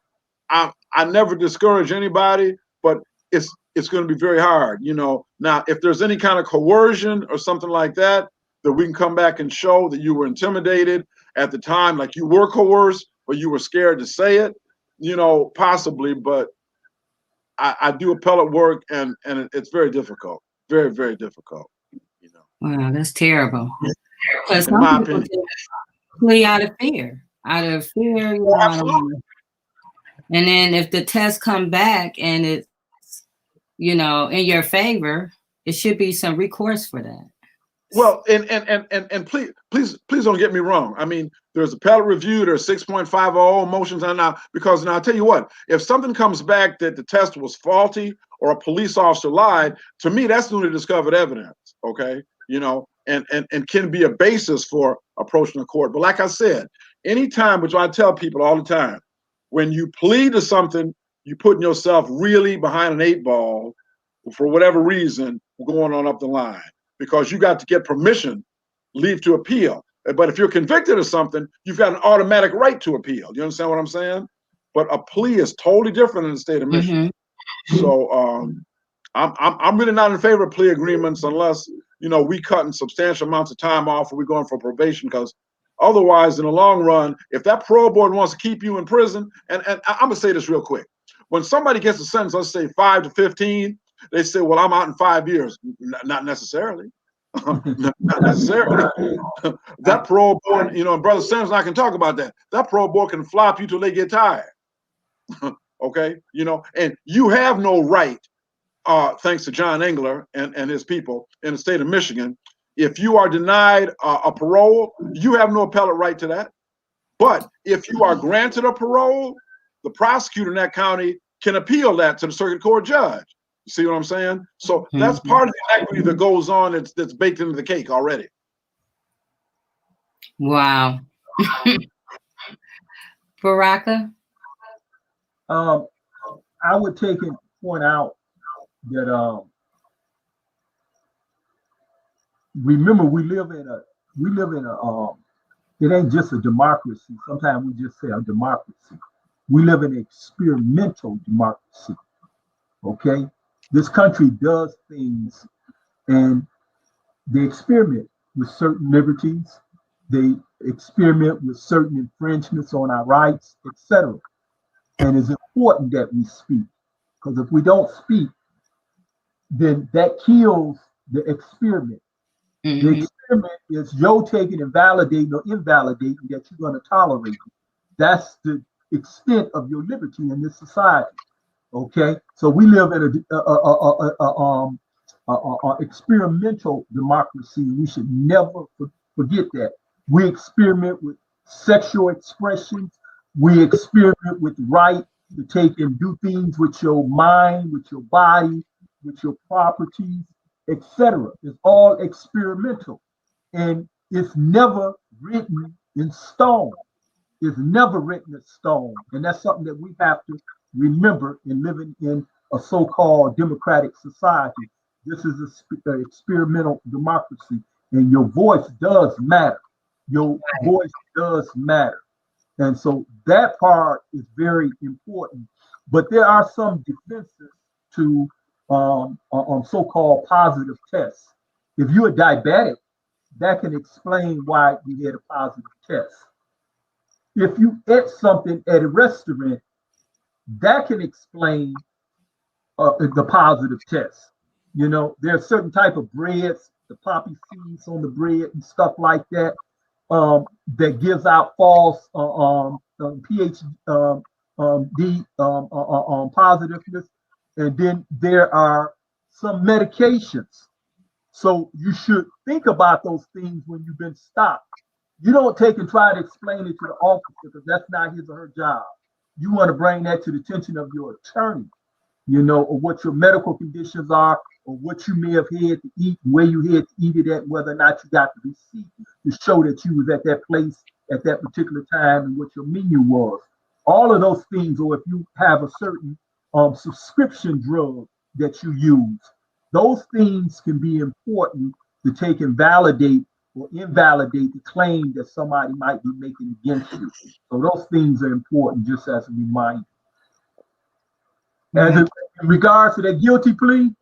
never discourage anybody, but it's going to be very hard. Now, if there's any kind of coercion or something like that, that we can come back and show that you were intimidated at the time, like you were coerced, or you were scared to say it, possibly. But I do appellate work, and it's very difficult, very, very difficult. Wow, that's terrible. Because In some my people opinion, just flee out of fear, absolutely. And then if the test come back and it's, in your favor, it should be some recourse for that. Well, and please don't get me wrong. I mean, there's appellate review, there's 6.50 motions on now, because now I'll tell you what, if something comes back that the test was faulty or a police officer lied, to me, that's newly discovered evidence, okay? And can be a basis for approaching the court. But like I said, anytime, which I tell people all the time, when you plead to something, you're putting yourself really behind an 8 ball for whatever reason going on up the line, because you got to get permission, leave to appeal. But if you're convicted of something, you've got an automatic right to appeal. You understand what I'm saying? But a plea is totally different in the state of Michigan. So I'm really not in favor of plea agreements unless we cutting substantial amounts of time off, or we're going for probation, because otherwise, in the long run, if that parole board wants to keep you in prison, and I'm gonna say this real quick, when somebody gets a sentence, let's say 5 to 15, they say, well, I'm out in 5 years. Not necessarily. Not necessarily. That parole board, and Brother Sanders and I can talk about that. That parole board can flop you till they get tired. Okay, and you have no right, thanks to John Engler and his people in the state of Michigan, if you are denied a parole, you have no appellate right to that. But if you are granted a parole, the prosecutor in that county can appeal that to the circuit court judge. You see what I'm saying? So that's part of the equity that goes on, that's baked into the cake already. Wow. Barakah? I would take and point out that remember, we live in a it ain't just a democracy. Sometimes we just say a democracy. We live in an experimental democracy. Okay, this country does things, and they experiment with certain liberties. They experiment with certain infringements on our rights, etc. And it's important that we speak, because if we don't speak, then that kills the experiment. The experiment is Joe taking and validating or invalidating that you're going to tolerate it. That's the extent of your liberty in this society. Okay, so we live in a experimental democracy. We should never forget that. We experiment with sexual expressions. We experiment with right to take and do things with your mind, with your body, with your properties, etc. It's all experimental, and it's never written in stone. It's never written in stone, and that's something that we have to remember in living in a so-called democratic society. This is an experimental democracy, and your voice does matter. Your voice does matter. And so that part is very important. But there are some defenses to so-called positive tests. If you're a diabetic, that can explain why you had a positive test. If you ate something at a restaurant, that can explain the positive test. There are certain type of breads, the poppy seeds on the bread and stuff like that, that gives out false PhD positiveness. And then there are some medications. So you should think about those things when you've been stopped. You don't take and try to explain it to the officer, because that's not his or her job. You want to bring that to the attention of your attorney, or what your medical conditions are, or what you may have had to eat, where you had to eat it at, whether or not you got the receipt to show that you was at that place at that particular time, and what your menu was. All of those things, or if you have a certain subscription drug that you use, those things can be important to take and validate or invalidate the claim that somebody might be making against you. So those things are important, just as a reminder. As in regards to that guilty plea,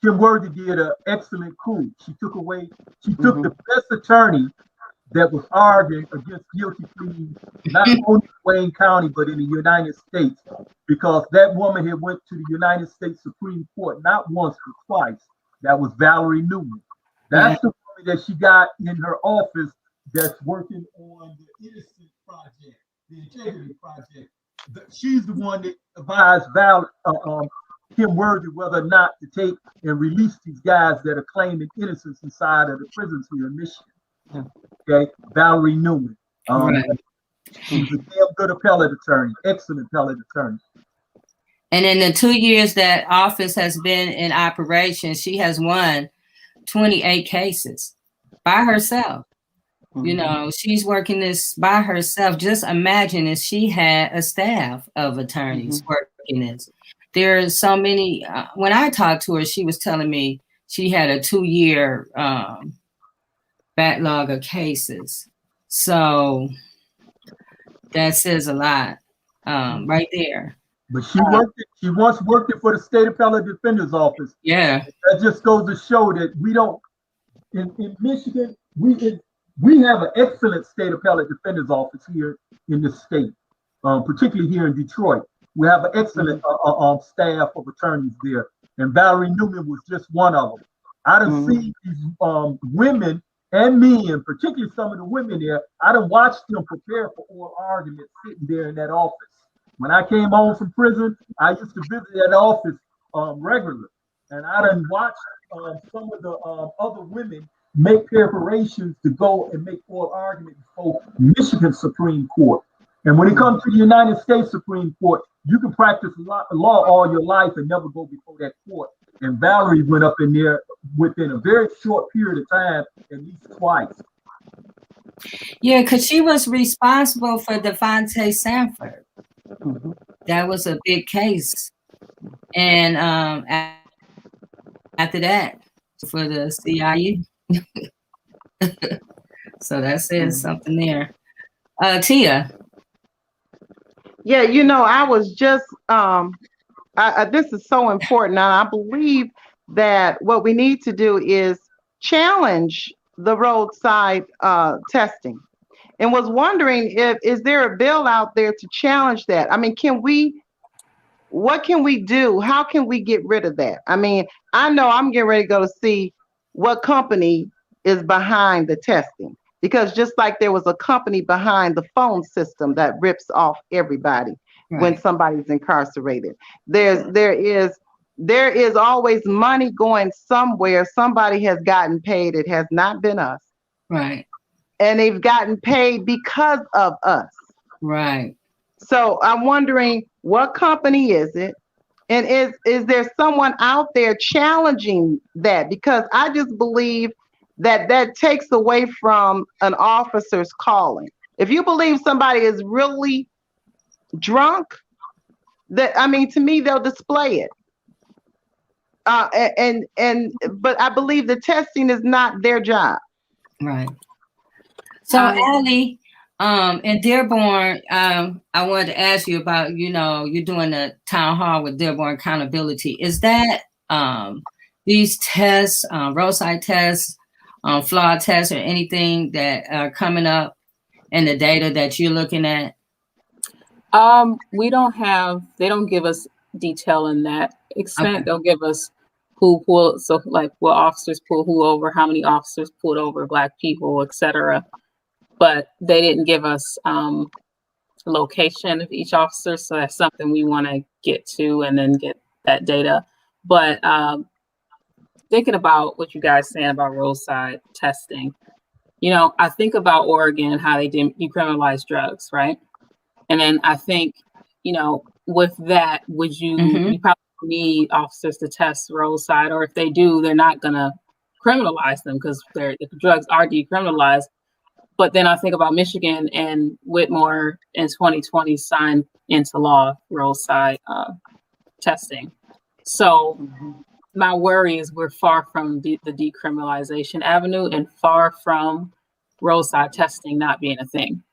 Kim Worthy did an excellent coup. She took the best attorney that was arguing against guilty pleas, not only in Wayne County, but in the United States, because that woman had went to the United States Supreme Court not once, but twice. That was Valerie Newman. That's the woman that she got in her office that's working on the Innocence Project, the Integrity Project. She's the one that advised Kim Worthy whether or not to take and release these guys that are claiming innocence inside of the prisons here in Michigan. Okay, Valerie Newman. She was a damn good appellate attorney, excellent appellate attorney. And in the 2 years that office has been in operation, she has won 28 cases by herself. You know, she's working this by herself. Just imagine if she had a staff of attorneys working this. There are so many. When I talked to her, she was telling me she had a 2-year backlog of cases. So that says a lot right there. But she once worked it for the State Appellate Defender's Office. Yeah. That just goes to show that we don't, in Michigan, we have an excellent State Appellate Defender's Office here in the state, particularly here in Detroit. We have an excellent staff of attorneys there. And Valerie Newman was just one of them. I done seen these women and men, particularly some of the women there, I done watched them prepare for oral arguments sitting there in that office. When I came home from prison, I used to visit that office regularly. And I done watched some of the other women make preparations to go and make oral arguments before Michigan Supreme Court. And when it comes to the United States Supreme Court, you can practice law all your life and never go before that court. And Valerie went up in there within a very short period of time, at least twice. Yeah, because she was responsible for Devontae Sanford. That was a big case. And after that, for the CIU. So that says something there. Tia. Yeah, you know, I was just, this is so important. And I believe that what we need to do is challenge the roadside testing. And was wondering is there a bill out there to challenge that? I mean, what can we do? How can we get rid of that? I mean, I know I'm getting ready to go to see what company is behind the testing. Because just like there was a company behind the phone system that rips off everybody when somebody's incarcerated. There is always money going somewhere. Somebody has gotten paid. It has not been us. Right. And they've gotten paid because of us. Right. So I'm wondering, what company is it? And is there someone out there challenging that? Because I just believe that takes away from an officer's calling. If you believe somebody is really drunk, to me, they'll display it. But I believe the testing is not their job. Right. So, Allie, in Dearborn, I wanted to ask you about, you're doing a town hall with Dearborn Accountability. Is that these tests, roadside tests, flawed tests, or anything that are coming up in the data that you're looking at? They don't give us detail in that extent. Okay. They'll give us who pulled, so like what officers pulled who over, how many officers pulled over Black people, etc. But they didn't give us location of each officer. So that's something we want to get to and then get that data. But thinking about what you guys saying about roadside testing, I think about Oregon and how they decriminalize drugs, right? And then I think, with that, would you probably need officers to test roadside, or if they do, they're not going to criminalize them because if the drugs are decriminalized. But then I think about Michigan and Whitmore in 2020 signed into law roadside testing. So my worry is we're far from the decriminalization avenue and far from roadside testing not being a thing.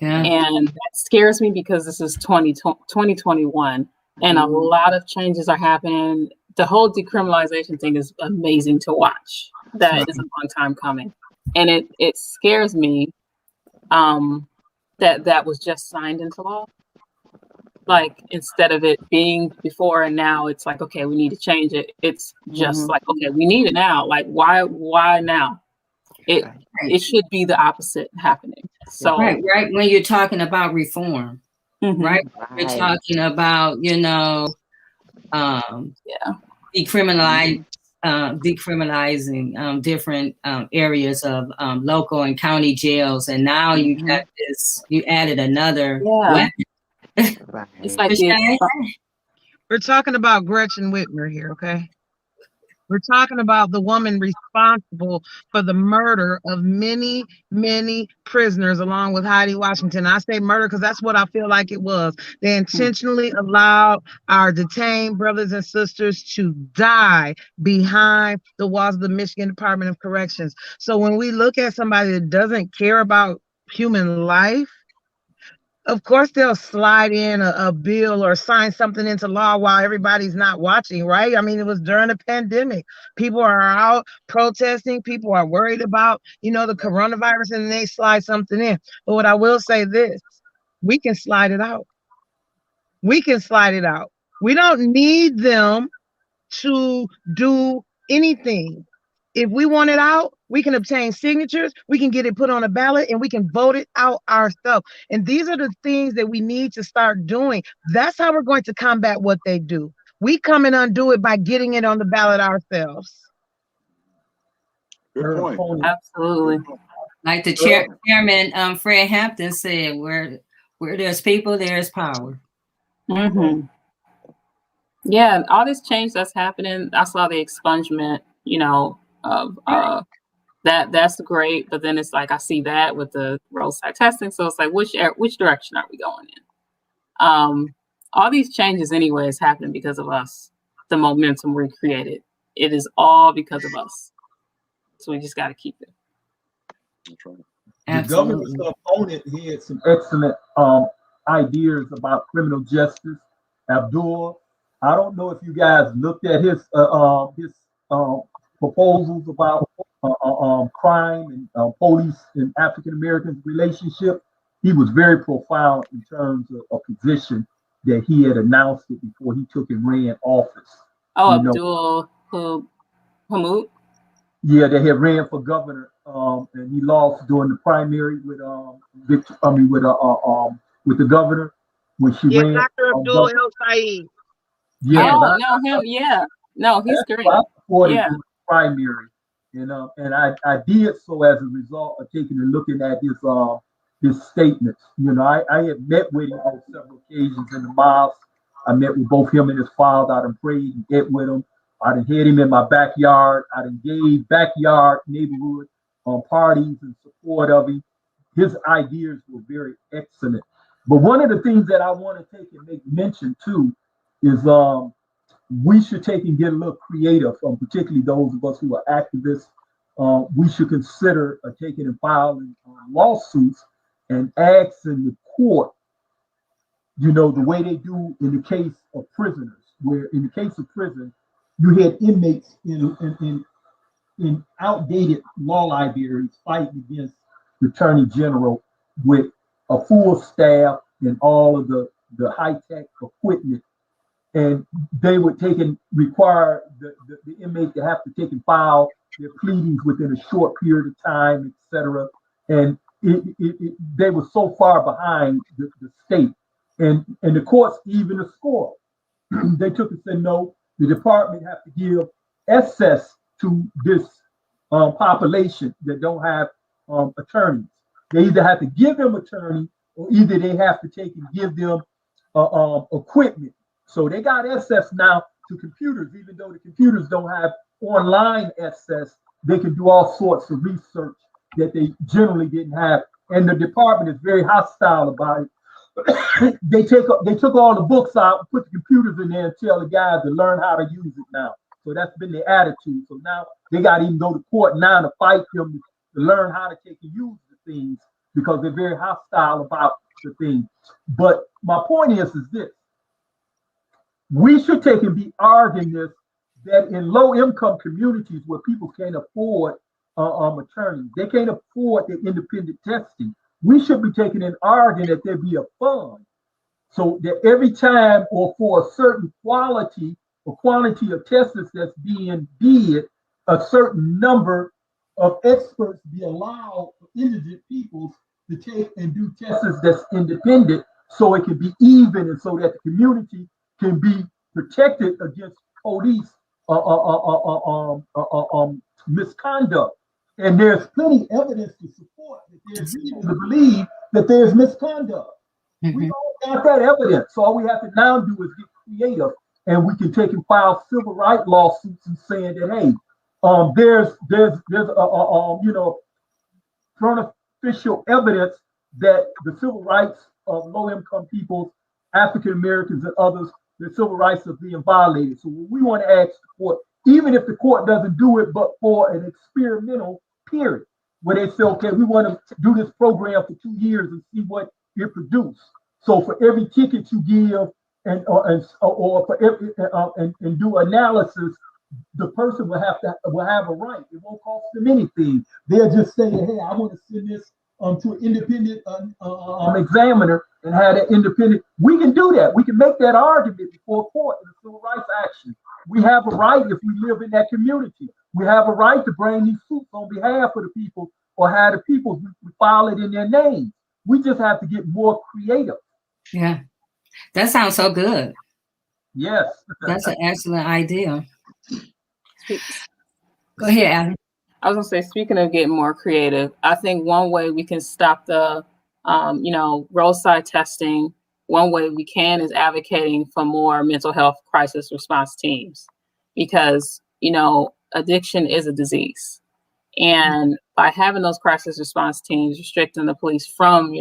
Yeah. And that scares me because this is 2021 and a lot of changes are happening. The whole decriminalization thing is amazing to watch. That is a long time coming. And it scares me that was just signed into law. Like, instead of it being before and now, it's like, okay, we need to change it. It's just like, okay, we need it now. Like, why now? It should be the opposite happening. So right when you're talking about reform, right? You're talking about, decriminalizing different areas of local and county jails, and now you got this. You added another weapon. it's like We're talking about Gretchen Whitmer here, okay? We're talking about the woman responsible for the murder of many, many prisoners, along with Heidi Washington. I say murder because that's what I feel like it was. They intentionally allowed our detained brothers and sisters to die behind the walls of the Michigan Department of Corrections. So when we look at somebody that doesn't care about human life, of course, they'll slide in a bill or sign something into law while everybody's not watching, right? I mean, it was during a pandemic. People are out protesting. People are worried about, the coronavirus, and they slide something in. But what I will say this, we can slide it out. We can slide it out. We don't need them to do anything. If we want it out, we can obtain signatures, we can get it put on a ballot, and we can vote it out ourselves. And these are the things that we need to start doing. That's how we're going to combat what they do. We come and undo it by getting it on the ballot ourselves. Good point. Absolutely. Like the chairman, Fred Hampton said, where there's people, there's power. Yeah, all this change that's happening. I saw the expungement, of that's great, but then it's like I see that with the roadside testing, so it's like which direction are we going in? All these changes anyway is happening because of us. The momentum we created, it is all because of us. So we just got to keep it. That's right. The governor's opponent, he had some excellent ideas about criminal justice. Abdul, I don't know if you guys looked at his proposals about crime and police and African Americans relationship. He was very profound in terms of a position that he had announced it before he took and ran office. Oh, Abdul Hamid? Yeah, they had ran for governor, and he lost during the primary with the governor when she ran. Dr. Abdul El Said. Yeah, no, him. Yeah, no, he's great. I supported Yeah. the primary, and I did so as a result of taking and looking at his statements. I had met with him on several occasions in the mosque. I met with both him and his father. I done prayed and ate with him. I done had him in my backyard. I done gave backyard neighborhood parties in support of him. His ideas were very excellent. But one of the things that I want to take and make mention too is we should take and get a little creative, particularly those of us who are activists. We should consider taking and filing lawsuits and asking the court, the way they do in the case of prisoners, where in the case of prison, you had inmates in outdated law libraries fighting against the attorney general with a full staff and all of the high-tech equipment. And they would require the inmate to have to take and file their pleadings within a short period of time, et cetera. And they were so far behind the state. And the courts even a score. They took and said, no, the department have to give access to this population that don't have attorneys. They either have to give them attorney, or either they have to take and give them equipment. So they got access now to computers, even though the computers don't have online access. They can do all sorts of research that they generally didn't have. And the department is very hostile about it. They took all the books out, put the computers in there, and tell the guys to learn how to use it now. So that's been their attitude. So now they got to even go to court now to fight them to learn how to take and use the things. because they're very hostile about the thing. But my point is this: we should take and be arguing this, that in low-income communities where people can't afford attorneys, they can't afford the independent testing. We should be taking and arguing that there be a fund, so that every time or for a certain quality or quantity of tests that's being did, a certain number of experts be allowed for indigent people to take and do tests that's independent, so it can be even, and so that the community can be protected against police misconduct. And there's plenty evidence to support that there's reason to believe that there's misconduct. We all got that evidence. So all we have to now do is get creative, and we can take and file civil rights lawsuits and saying that, hey, there's official evidence that the civil rights of low-income people, African Americans and others, their civil rights are being violated. So we want to ask the court, even if the court doesn't do it, but for an experimental period, where they say, okay, we want to do this program for 2 years and see what it produces. So for every ticket you give and do analysis, the person will have a right. It won't cost them anything. They'll just say, hey, I want to send this to an independent examiner and have that independent. We can do that. We can make that argument before court in a civil rights action. We have a right if we live in that community. We have a right to bring these suits on behalf of the people, or have the people file it in their name. We just have to get more creative. Yeah, that sounds so good. Yes. That's an excellent idea. Go ahead, Adam. I was gonna say, speaking of getting more creative, I think one way we can stop the, roadside testing, one way we can is advocating for more mental health crisis response teams, because, addiction is a disease. And by having those crisis response teams, restricting the police from,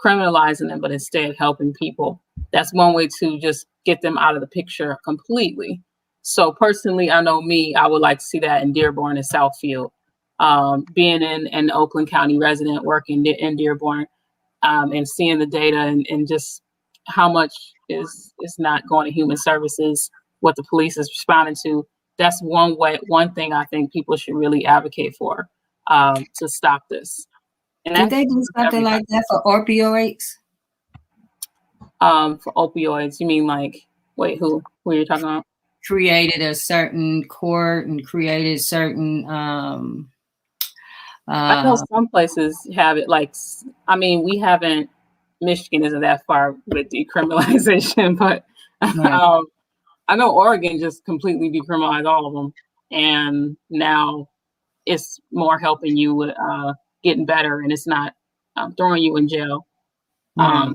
criminalizing them, but instead helping people, that's one way to just get them out of the picture completely. So personally, I know I would like to see that in Dearborn and Southfield. Being an Oakland County resident, working in Dearborn, and seeing the data and just how much is not going to human services, what the police is responding to. That's one thing I think people should really advocate for, to stop this. And did they do something like that for opioids? For opioids, you mean like, wait, who are you talking about? Created a certain court and created certain I know some places have it, we haven't, Michigan isn't that far with decriminalization, but right. I know Oregon just completely decriminalized all of them, and now it's more helping you with getting better, and it's not throwing you in jail. Right.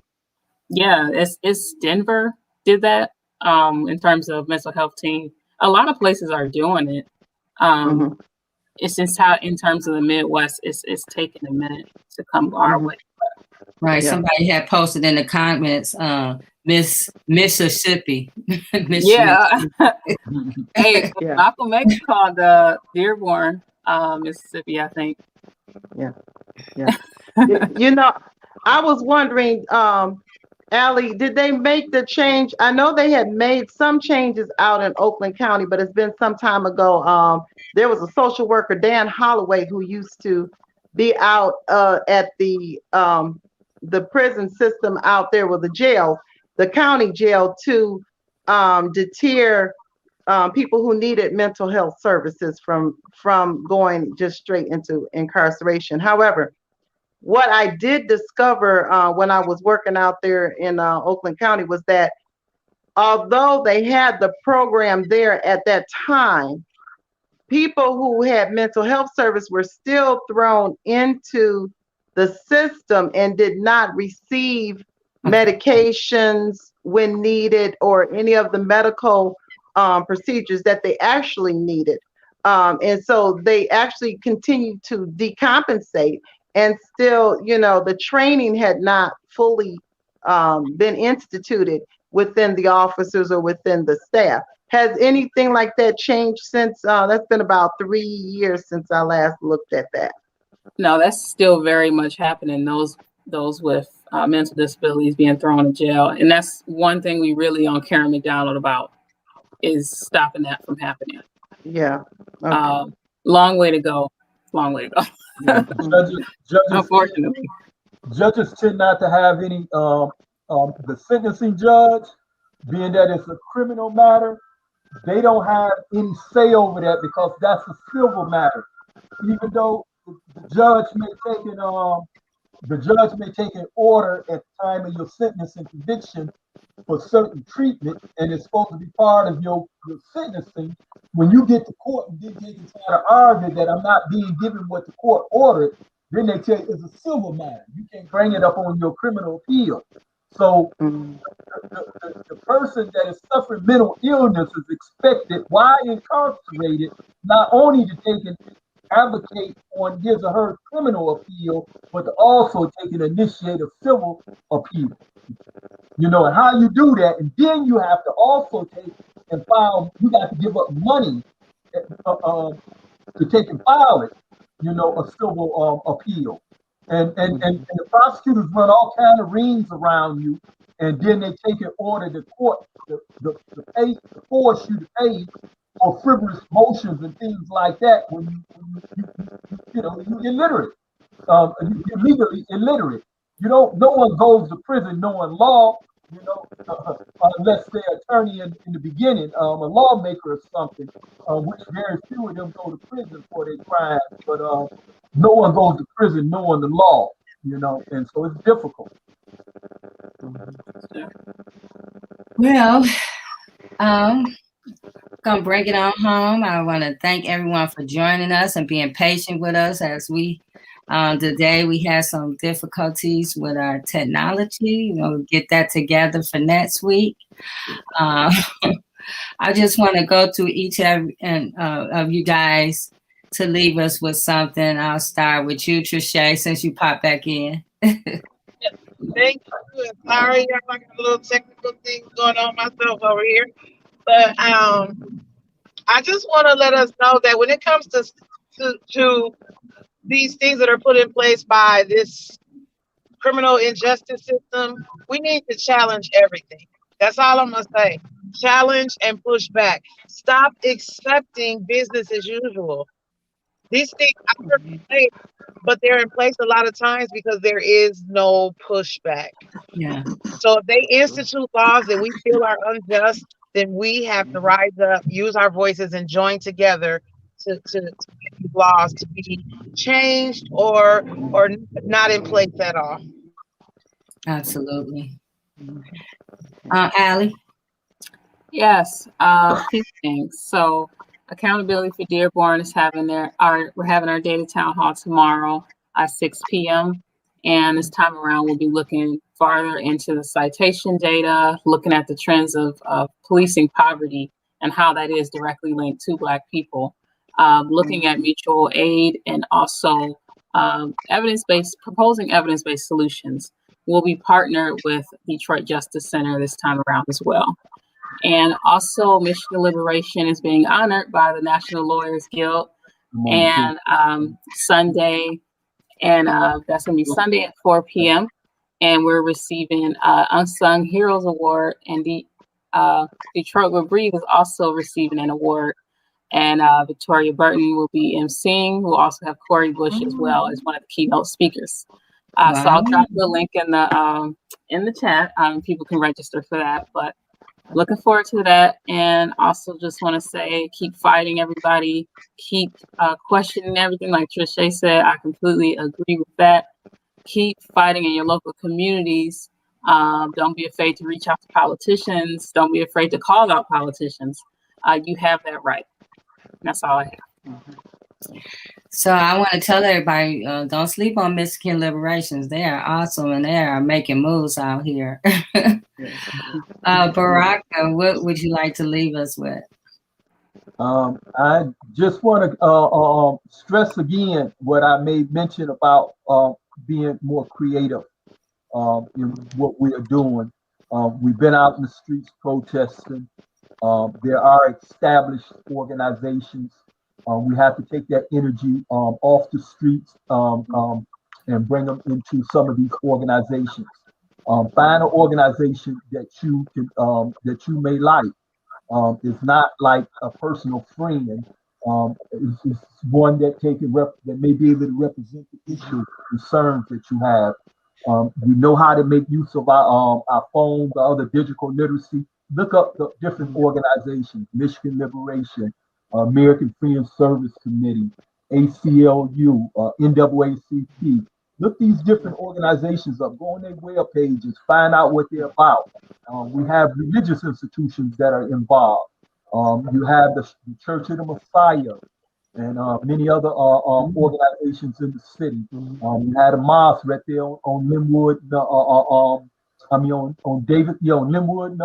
It's Denver did that. In terms of mental health team, a lot of places are doing it. It's just how, in terms of the Midwest, it's taking a minute to come our way. Right. Yeah. Somebody had posted in the comments, Mississippi. Yeah. Hey, yeah. Malcolm X called Dearborn, Mississippi, I think. Yeah. I was wondering, Allie, did they make the change? I know they had made some changes out in Oakland County, but it's been some time ago. There was a social worker, Dan Holloway, who used to be out at the prison system out there with the jail, the county jail, to deter people who needed mental health services from going just straight into incarceration. However, what I did discover when I was working out there in Oakland County was that although they had the program there at that time, people who had mental health service were still thrown into the system and did not receive medications when needed, or any of the medical procedures that they actually needed. And so they actually continued to decompensate. And still, the training had not fully been instituted within the officers or within the staff. Has anything like that changed since? That's been about 3 years since I last looked at that. No, that's still very much happening. Those with mental disabilities being thrown in jail, and that's one thing we really on Karen McDonald about is stopping that from happening. Yeah. Okay. Long way to go. Long way to go. Yeah, Unfortunately. Judges tend not to have any, the sentencing judge, being that it's a criminal matter, they don't have any say over that because that's a civil matter. Even though the judge may take an order at the time of your sentence and conviction for certain treatment, and it's supposed to be part of your sentencing. When you get to court and then they can try to argue that I'm not being given what the court ordered, then they tell you it's a civil matter. You can't bring it up on your criminal appeal. So the person that is suffering mental illness is expected, while incarcerated, not only to take and advocate on his or her criminal appeal, but to also take and initiate a civil appeal. You know, and how you do that, and then you have to also take and file, you got to give up money to take and file it, you know, a civil appeal. And the prosecutors run all kind of rings around you, and then they take and order the court to force you to pay for frivolous motions and things like that when you're illiterate, you're legally illiterate. No one goes to prison knowing law, unless they're attorney in the beginning, a lawmaker or something, which very few of them go to prison for their crimes, but no one goes to prison knowing the law, and so it's difficult. Well, gonna bring it on home. I want to thank everyone for joining us and being patient with us as we today we had some difficulties with our technology. Get that together for next week. I just want to go to each of you guys to leave us with something. I'll start with you, Trischè, since you popped back in. Thank you. Sorry, I got a little technical things going on myself over here. But I just want to let us know that when it comes to these things that are put in place by this criminal injustice system, we need to challenge everything. That's all I'm going to say. Challenge and push back. Stop accepting business as usual. These things are in place, but they're in place a lot of times because there is no pushback. Yeah. So if they institute laws that we feel are unjust, then we have to rise up, use our voices, and join together to get these laws to be changed or not in place at all. Absolutely. Allie? Yes, a few things. So Accountability for Dearborn is we're having our daily town hall tomorrow at 6 p.m. And this time around, we'll be looking farther into the citation data, looking at the trends of policing poverty and how that is directly linked to Black people, looking at mutual aid and also proposing evidence-based solutions. We'll be partnered with Detroit Justice Center this time around as well. And also Michigan Liberation is being honored by the National Lawyers Guild and Sunday. And that's going to be Sunday at 4 p.m. And we're receiving Unsung Heroes Award. And the Detroit Will Breathe is also receiving an award. And Victoria Burton will be emceeing. We'll also have Corey Bush as well as one of the keynote speakers. Wow. So I'll drop the link in the chat. People can register for that. But looking forward to that. And also just want to say, keep fighting, everybody. Keep questioning everything. Like Trischè said, I completely agree with that. Keep fighting in your local communities. Don't be afraid to reach out to politicians. Don't be afraid to call out politicians. You have that right. And that's all I have. So I want to tell everybody, don't sleep on Michigan Liberations. They are awesome and they are making moves out here. Barakah, what would you like to leave us with? I just want to stress again what I made mention about being more creative in what we are doing. We've been out in the streets protesting. There are established organizations We have to take that energy off the streets and bring them into some of these organizations. Find an organization that you can that you may like. It's not like a personal friend. It's one that that may be able to represent the issue, concerns that you have. We know how to make use of our phones, our other digital literacy. Look up the different organizations: Michigan Liberation, American Friends Service Committee, ACLU, NAACP. Look these different organizations up. Go on their web pages, find out what they're about. We have religious institutions that are involved. You have the Church of the Messiah and many other organizations in the city. You had a mosque right there on Linwood, on David, on Linwood,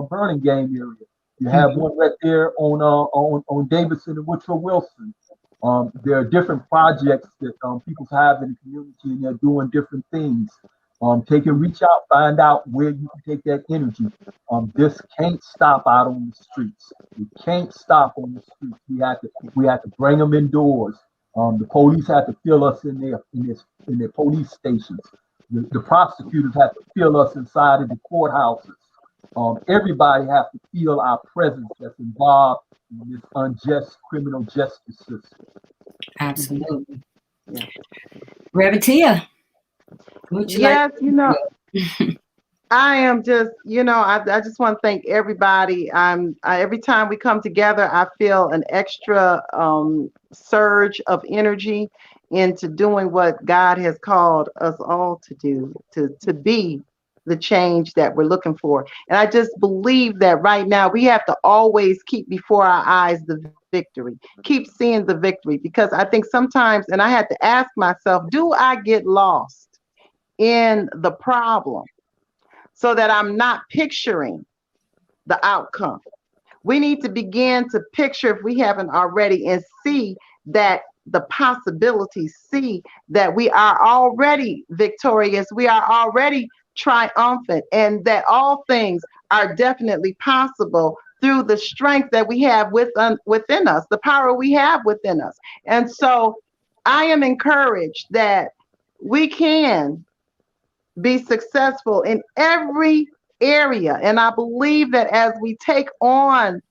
Burlingame area. You have one right there on Davidson and Woodrow Wilson. There are different projects that people have in the community, and they're doing different things. Reach out, find out where you can take that energy. This can't stop out on the streets. It can't stop on the streets. We have to bring them indoors. The police have to feel us in their police stations. The prosecutors have to feel us inside of the courthouses. Everybody has to feel our presence that's involved in this unjust criminal justice system. Absolutely. Yeah. Reverend Tia, would you Yes, like I am just, I just want to thank everybody. Every time we come together, I feel an extra surge of energy into doing what God has called us all to do, to be the change that we're looking for. And I just believe that right now we have to always keep before our eyes the victory, keep seeing the victory, because I think sometimes, and I had to ask myself, do I get lost in the problem so that I'm not picturing the outcome? We need to begin to picture, if we haven't already, and see that the possibilities, see that we are already victorious, we are already triumphant, and that all things are definitely possible through the strength that we have within us, the power we have within us. And so I am encouraged that we can be successful in every area. And I believe that as we take on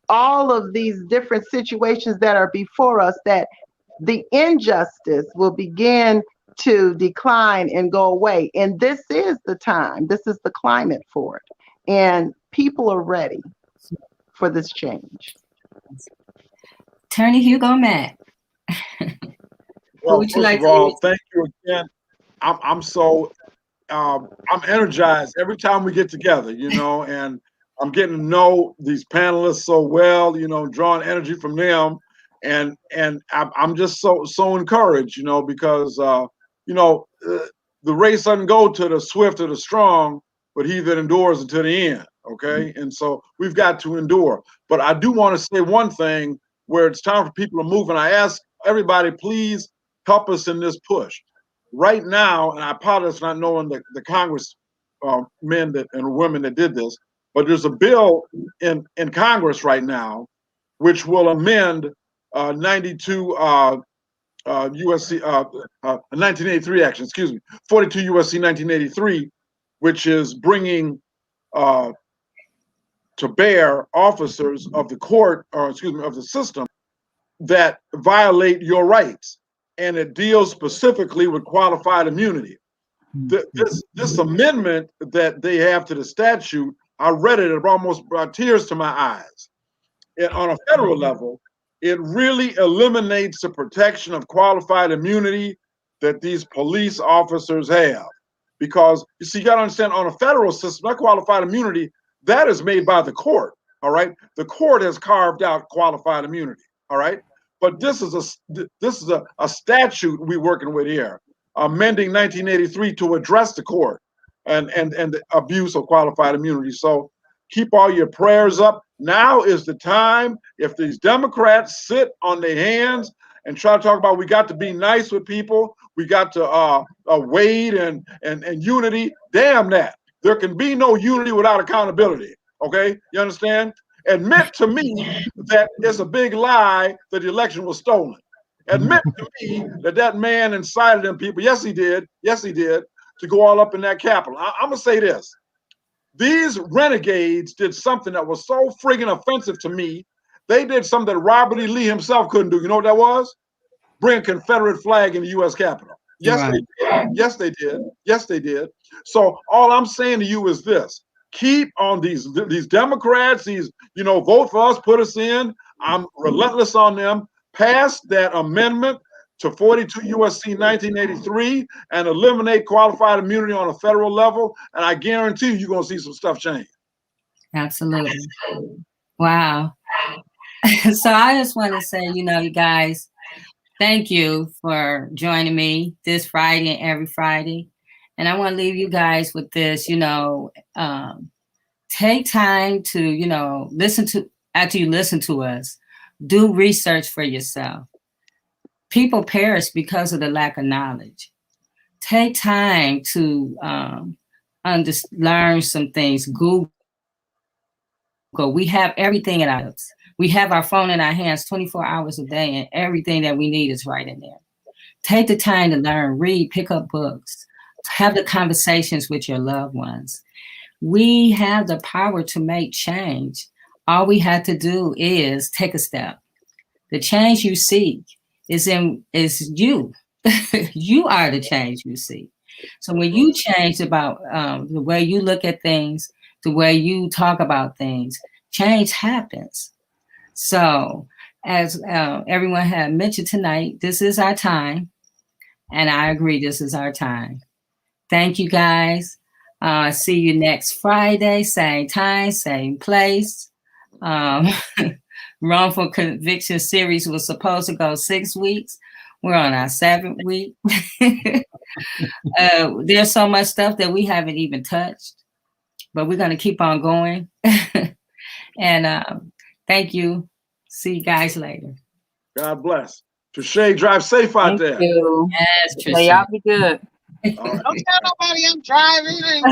all of these different situations that are before us, that the injustice will begin to decline and go away. And this is the time, this is the climate for it. And people are ready for this change. Attorney Hugo Mack? Well, first of all, thank you again. I'm so I'm energized every time we get together, and I'm getting to know these panelists so well, drawing energy from them, and I'm just so encouraged, because the race doesn't go to the swift or the strong, but he that endures until the end. Okay, and so we've got to endure. But I do want to say one thing where it's time for people to move, and I ask everybody, please help us in this push. Right now, and I apologize for not knowing the Congress men and women that did this, but there's a bill in Congress right now which will amend 92 USC 1983 action, 42 USC 1983, which is bringing to bear officers of the court, or of the system, that violate your rights. And it deals specifically with qualified immunity. This amendment that they have to the statute, I read it, it almost brought tears to my eyes. On a federal level, it really eliminates the protection of qualified immunity that these police officers have. Because, you see, you got to understand, on a federal system, that qualified immunity, that is made by the court, all right? The court has carved out qualified immunity, all right? But this is a statute we're working with here, amending 1983 to address the court and the abuse of qualified immunity. So keep all your prayers up. Now is the time. If these Democrats sit on their hands and try to talk about, we got to be nice with people, we got to wade and unity, damn that. There can be no unity without accountability, okay? You understand? Admit to me that it's a big lie that the election was stolen. Admit to me that that man incited them people. Yes, he did. Yes, he did. To go all up in that Capitol. I'm gonna say this. These renegades did something that was so friggin' offensive to me. They did something that Robert E. Lee himself couldn't do. You know what that was? Bring a Confederate flag in the U.S. Capitol. Yes, Right. they did. Yes, they did. Yes, they did. So all I'm saying to you is this: keep on these Democrats. These, vote for us, put us in. I'm relentless on them. Pass that amendment to 42 U.S.C. 1983 and eliminate qualified immunity on a federal level, and I guarantee you're going to see some stuff change. Absolutely. Wow. So I just want to say, you guys, thank you for joining me this Friday and every Friday. And I want to leave you guys with this, take time to, listen to, after you listen to us, do research for yourself. People perish because of the lack of knowledge. Take time to learn some things. Google. We have everything in our lips. We have our phone in our hands 24 hours a day, and everything that we need is right in there. Take the time to learn, read, pick up books, have the conversations with your loved ones. We have the power to make change. All we have to do is take a step. The change you seek is you. You are the change you seek. So when you change about the way you look at things, the way you talk about things, change happens. So as everyone had mentioned tonight, this is our time. And I agree, this is our time. Thank you, guys. See you next Friday, same time, same place. Wrongful conviction series was supposed to go 6 weeks. We're on our 7th week. There's so much stuff that we haven't even touched, but we're going to keep on going. And thank you. See you guys later. God bless. Trischè, drive safe out there. Thank you. Yes, So Trischè. y'all be good. All right. Don't tell nobody I'm driving.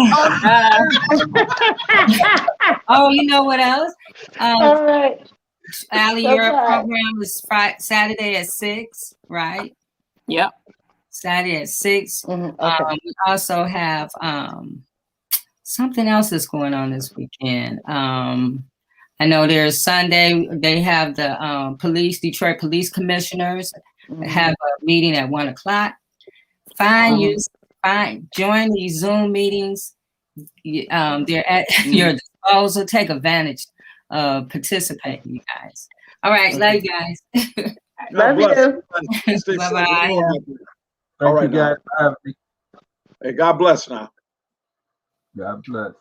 Oh, you know what else? All right. Allie, your Okay. program is Saturday at 6, right? Yep. Saturday at 6. Okay. We also have something else that's going on this weekend. I know there's Sunday, they have the Detroit police commissioners have a meeting at 1 o'clock. Join these Zoom meetings. They're at your disposal. Take advantage of participating, you guys. All right, love you guys. God Love bless. you. Stay safe. Bye-bye. All right, Thank you, guys. Hey, God bless now. God bless.